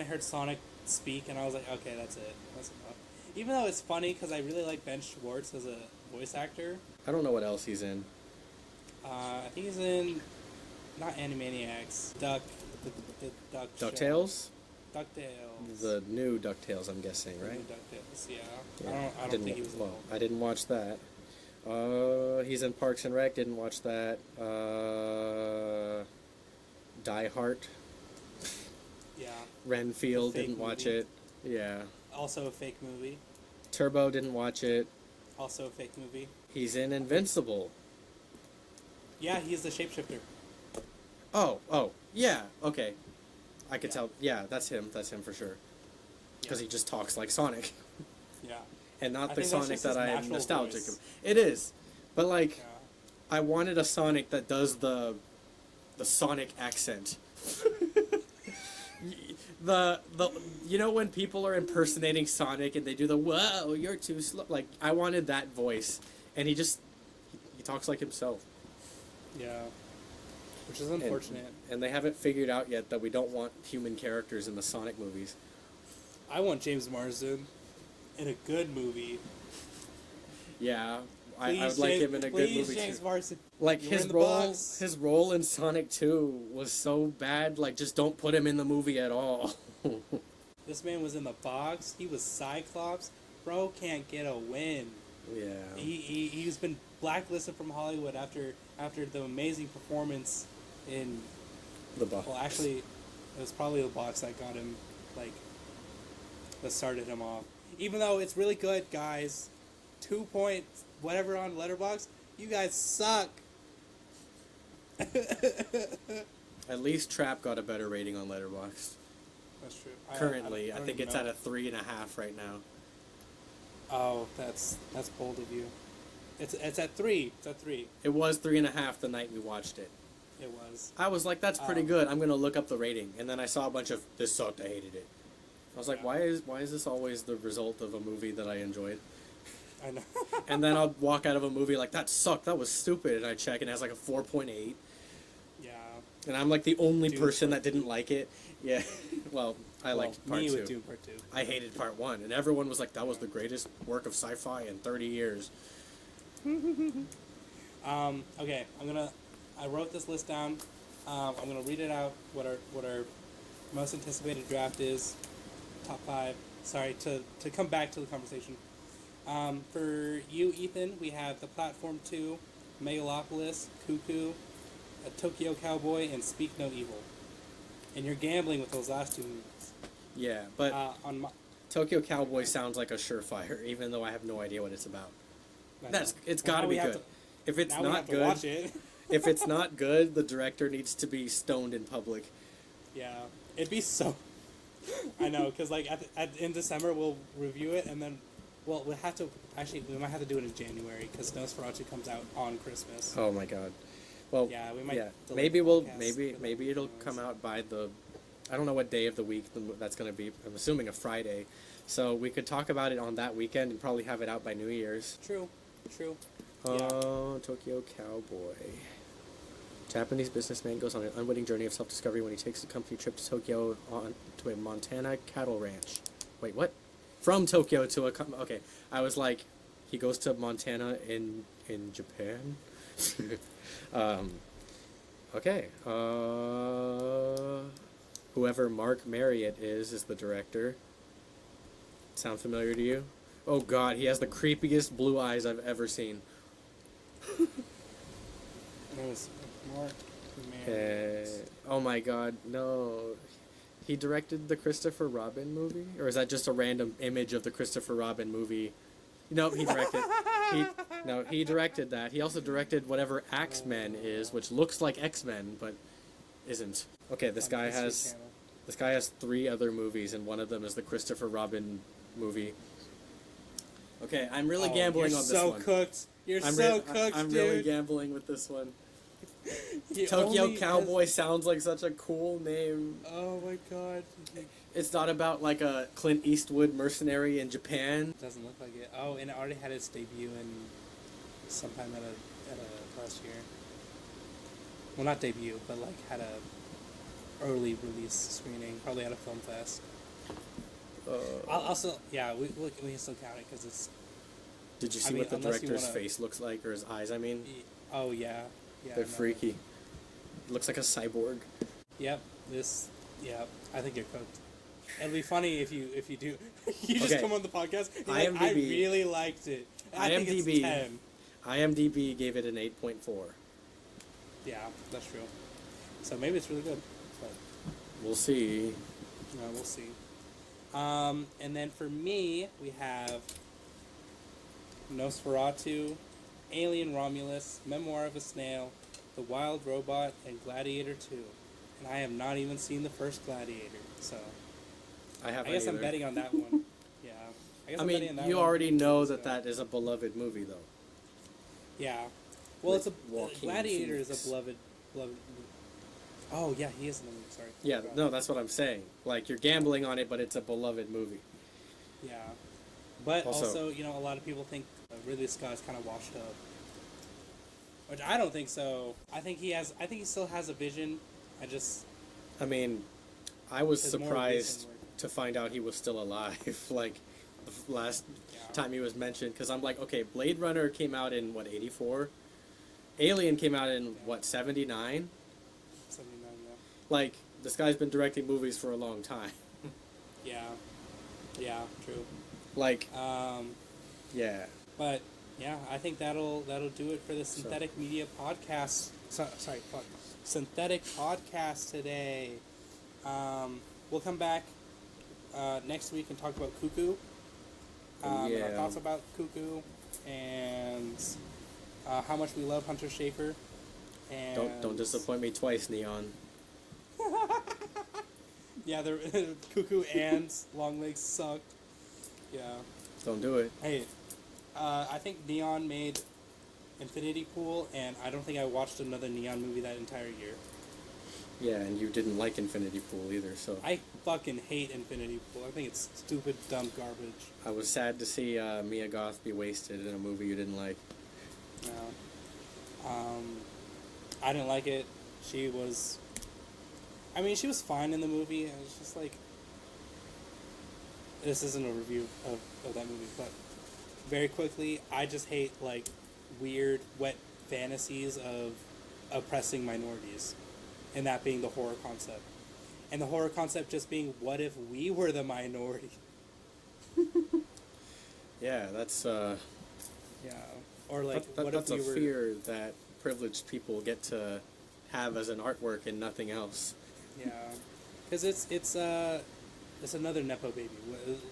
Speaker 1: I heard Sonic speak and I was like, okay, that's it. That's enough. Even though it's funny because I really like Ben Schwartz as a voice actor.
Speaker 2: I don't know what else he's in.
Speaker 1: I think he's in not Animaniacs, Duck. the Duck
Speaker 2: DuckTales?
Speaker 1: Show. DuckTales.
Speaker 2: The new DuckTales, I'm guessing,
Speaker 1: The
Speaker 2: right?
Speaker 1: new DuckTales, yeah.
Speaker 2: Yeah.
Speaker 1: I don't think he was
Speaker 2: Well,
Speaker 1: involved.
Speaker 2: I didn't watch that. He's in Parks and Rec, didn't watch that. Die Hard,
Speaker 1: Yeah.
Speaker 2: Renfield,
Speaker 1: The fake
Speaker 2: didn't watch
Speaker 1: movie.
Speaker 2: it. Yeah.
Speaker 1: Also a fake movie.
Speaker 2: Turbo, didn't watch it.
Speaker 1: Also a fake movie.
Speaker 2: He's in Invincible.
Speaker 1: Yeah, he's the shapeshifter.
Speaker 2: Oh, yeah, okay. I could
Speaker 1: Yeah.
Speaker 2: tell. Yeah, that's him for sure. Because
Speaker 1: Yeah.
Speaker 2: he just talks like Sonic.
Speaker 1: Yeah.
Speaker 2: And not
Speaker 1: I
Speaker 2: the
Speaker 1: think that's
Speaker 2: Sonic
Speaker 1: just
Speaker 2: that
Speaker 1: his
Speaker 2: I am
Speaker 1: natural
Speaker 2: nostalgic
Speaker 1: voice.
Speaker 2: of. It is. But, like,
Speaker 1: Yeah.
Speaker 2: I wanted a Sonic that does the Sonic accent. the you know when people are impersonating Sonic and they do the whoa, you're too slow, like I wanted that voice, and he talks like himself.
Speaker 1: Yeah. Which is unfortunate.
Speaker 2: And they haven't figured out yet that we don't want human characters in the Sonic movies.
Speaker 1: I want James Marsden in a good movie.
Speaker 2: Yeah, I
Speaker 1: Please,
Speaker 2: would like
Speaker 1: James,
Speaker 2: him in a good
Speaker 1: please,
Speaker 2: movie
Speaker 1: James
Speaker 2: too.
Speaker 1: Marsden.
Speaker 2: Like
Speaker 1: You're
Speaker 2: his
Speaker 1: in the
Speaker 2: role,
Speaker 1: box.
Speaker 2: his role in Sonic 2 was so bad. Like, just don't put him in the movie at all.
Speaker 1: This man was in the box. He was Cyclops. Bro can't get a win.
Speaker 2: Yeah.
Speaker 1: He's been blacklisted from Hollywood after the amazing performance in.
Speaker 2: The box.
Speaker 1: Well, actually, it was probably the box that got him, like, that started him off. Even though it's really good, guys. 2 points, whatever on Letterboxd. You guys suck.
Speaker 2: At least Trap got a better rating on Letterboxd.
Speaker 1: That's true.
Speaker 2: Currently, I
Speaker 1: don't
Speaker 2: think
Speaker 1: even
Speaker 2: it's
Speaker 1: know.
Speaker 2: at a 3.5 right now.
Speaker 1: Oh, that's bold of you. It's at 3. It's at 3.
Speaker 2: It was 3.5 the night we watched it.
Speaker 1: It was.
Speaker 2: I was like, that's pretty good. I'm gonna look up the rating, and then I saw a bunch of this sucked. I hated it. I was like,
Speaker 1: Yeah.
Speaker 2: why is this always the result of a movie that I enjoyed?
Speaker 1: I know.
Speaker 2: And then I'll walk out of a movie like, that sucked. That was stupid. And I check, and it has like a 4.8.
Speaker 1: Yeah.
Speaker 2: And I'm like the only
Speaker 1: Doom
Speaker 2: person
Speaker 1: Part
Speaker 2: that didn't like it. Yeah. Well, I liked part
Speaker 1: me
Speaker 2: 2.
Speaker 1: with Doom Part 2.
Speaker 2: I hated part 1, and everyone was like, that was the greatest work of sci-fi in 30 years.
Speaker 1: Okay, I wrote this list down. I'm gonna read it out. What our most anticipated draft is. Top 5. Sorry to come back to the conversation. For you, Ethan, we have The Platform 2, Megalopolis, Cuckoo, A Tokyo Cowboy, and Speak No Evil. And you're gambling with those last 2 movies.
Speaker 2: Yeah, but
Speaker 1: On my,
Speaker 2: Tokyo Cowboy sounds like a surefire, even though I have no idea what it's about. It's
Speaker 1: Well,
Speaker 2: got to
Speaker 1: now we
Speaker 2: be
Speaker 1: have
Speaker 2: good.
Speaker 1: to-
Speaker 2: If it's
Speaker 1: now we
Speaker 2: not
Speaker 1: have to
Speaker 2: good,
Speaker 1: watch it.
Speaker 2: if it's not good, the director needs to be stoned in public.
Speaker 1: Yeah, it'd be so. I know, because like in December we'll review it, and then, well, we have to actually we might have to do it in January because Nosferatu comes out on Christmas.
Speaker 2: Oh my god. Well,
Speaker 1: Yeah, we might.
Speaker 2: yeah.
Speaker 1: delay
Speaker 2: Maybe
Speaker 1: the
Speaker 2: we'll
Speaker 1: podcast
Speaker 2: maybe
Speaker 1: for
Speaker 2: maybe
Speaker 1: that.
Speaker 2: it'll come out by the, I don't know what day of the week that's gonna be. I'm assuming a Friday, so we could talk about it on that weekend and probably have it out by New Year's.
Speaker 1: True.
Speaker 2: Tokyo Cowboy. Japanese businessman goes on an unwitting journey of self-discovery when he takes a company trip to Tokyo to a Montana cattle ranch. Wait, what? From Tokyo to a okay. I was like, he goes to Montana in Japan. Okay. Whoever Mark Marriott is the director. Sound familiar to you? Oh God, he has the creepiest blue eyes I've ever seen.
Speaker 1: It was Mark Marriott.
Speaker 2: Oh my God, no. He directed the Christopher Robin movie? Or is that just a random image of the Christopher Robin movie? No, he directed. He directed that. He also directed whatever X-Men is, which looks like X-Men, but isn't. Okay, this
Speaker 1: On
Speaker 2: guy
Speaker 1: History
Speaker 2: has
Speaker 1: Channel.
Speaker 2: this guy has 3 other movies, and one of them is the Christopher Robin movie. Okay, I'm really gambling
Speaker 1: you're
Speaker 2: on this
Speaker 1: so
Speaker 2: one.
Speaker 1: Cooked. You're
Speaker 2: I'm
Speaker 1: so
Speaker 2: re-
Speaker 1: cooked,
Speaker 2: I'm
Speaker 1: dude.
Speaker 2: really gambling with this one.
Speaker 1: He
Speaker 2: Tokyo
Speaker 1: only
Speaker 2: Cowboy
Speaker 1: has-
Speaker 2: sounds like such a cool name.
Speaker 1: Oh my God.
Speaker 2: It's not about like a Clint Eastwood mercenary in Japan.
Speaker 1: Doesn't look like it. Oh, and it already had its debut in sometime at a last year. Well, not debut, but like had a early release screening, probably at a film fest. Also, yeah, we can still count it because it's.
Speaker 2: Did you
Speaker 1: I
Speaker 2: see
Speaker 1: mean,
Speaker 2: what the
Speaker 1: unless you
Speaker 2: director's
Speaker 1: wanna-
Speaker 2: face looks like, or his eyes? I mean,
Speaker 1: Oh yeah, yeah.
Speaker 2: they're
Speaker 1: no.
Speaker 2: freaky. It looks like a cyborg.
Speaker 1: Yep. This, yeah, I think you're cooked. It'll be funny if you do. You just
Speaker 2: Okay.
Speaker 1: come on the podcast. And you're
Speaker 2: IMDb.
Speaker 1: like, I really liked it. I think it's
Speaker 2: IMDb.
Speaker 1: 10.
Speaker 2: IMDb gave it an 8.4.
Speaker 1: Yeah, that's true. So maybe it's really good. But
Speaker 2: We'll see.
Speaker 1: we'll see. And then for me, we have Nosferatu, Alien Romulus, Memoir of a Snail, The Wild Robot, and Gladiator 2. And I have not even seen the first Gladiator, so
Speaker 2: I haven't
Speaker 1: I guess I'm
Speaker 2: either.
Speaker 1: betting on that one. Yeah.
Speaker 2: I mean, you already know that is a beloved movie, though.
Speaker 1: Yeah. Well,
Speaker 2: With
Speaker 1: it's a
Speaker 2: Joaquin
Speaker 1: Gladiator
Speaker 2: Phoenix.
Speaker 1: is a beloved. Oh yeah, he is in the movie. Sorry.
Speaker 2: Yeah, no, that's what I'm saying. Like, you're gambling on it, but it's a beloved movie.
Speaker 1: Yeah, but
Speaker 2: Also-
Speaker 1: also, you know, a lot of people think Ridley Scott is kind of washed up, which I don't think so. I think he has. I think he still has a vision.
Speaker 2: I mean, I was
Speaker 1: His more
Speaker 2: surprised
Speaker 1: recent work.
Speaker 2: to find out he was still alive, like, the last
Speaker 1: Yeah.
Speaker 2: time he was mentioned, because I'm like, okay, Blade Runner came out in, what, 84? Alien came out in, what, 79?
Speaker 1: 79,
Speaker 2: Like, this guy's been directing movies for a long time.
Speaker 1: yeah. Yeah, true.
Speaker 2: Like,
Speaker 1: Um,
Speaker 2: yeah.
Speaker 1: but yeah, I think that'll do it for the Synthetic Media podcast. Sorry, fuck. Synthetic podcast today. We'll come back next week and talk about Cuckoo. Our
Speaker 2: Yeah.
Speaker 1: thoughts about Cuckoo and how much we love Hunter Schafer. And
Speaker 2: Don't disappoint me twice, Neon.
Speaker 1: Yeah, the Cuckoo and Longlegs suck. Yeah.
Speaker 2: Don't do it.
Speaker 1: Hey, I think Neon made Infinity Pool, and I don't think I watched another Neon movie that entire year.
Speaker 2: Yeah, and you didn't like Infinity Pool either, so
Speaker 1: I fucking hate Infinity Pool. I think it's stupid, dumb garbage.
Speaker 2: I was sad to see Mia Goth be wasted in a movie you didn't like.
Speaker 1: No. I didn't like it. She was fine in the movie. And it's just like, this isn't a review of that movie, but very quickly, I just hate, like, weird, wet fantasies of oppressing minorities, and that being the horror concept. And the horror concept just being, what if we were the minority?
Speaker 2: Yeah, that's
Speaker 1: Yeah. Or, like, what
Speaker 2: that's
Speaker 1: if we
Speaker 2: a
Speaker 1: were...
Speaker 2: fear that privileged people get to have as an artwork and nothing else.
Speaker 1: Yeah, because it's another nepo baby.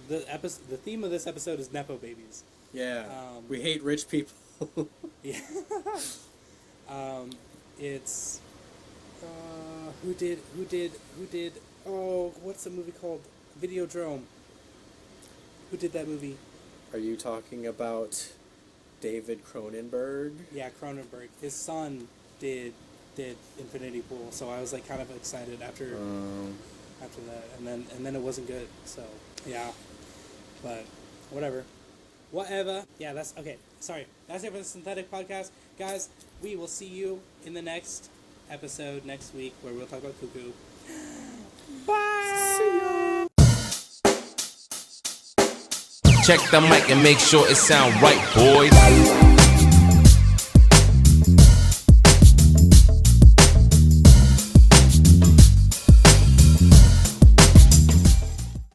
Speaker 1: The theme of this episode is nepo babies.
Speaker 2: Yeah, we hate rich people.
Speaker 1: Yeah. It's who did oh, what's the movie called? Videodrome. Who did that movie?
Speaker 2: Are you talking about David Cronenberg?
Speaker 1: Yeah, Cronenberg. His son did Infinity Pool, so I was like kind of excited after that, and then it wasn't good. So yeah, but whatever. Yeah, that's okay. Sorry, that's it for the Synthetic podcast, guys. We will see you in the next episode next week, where we'll talk about Cuckoo. Bye. See ya.
Speaker 3: Check the mic and make sure it sound right, boys.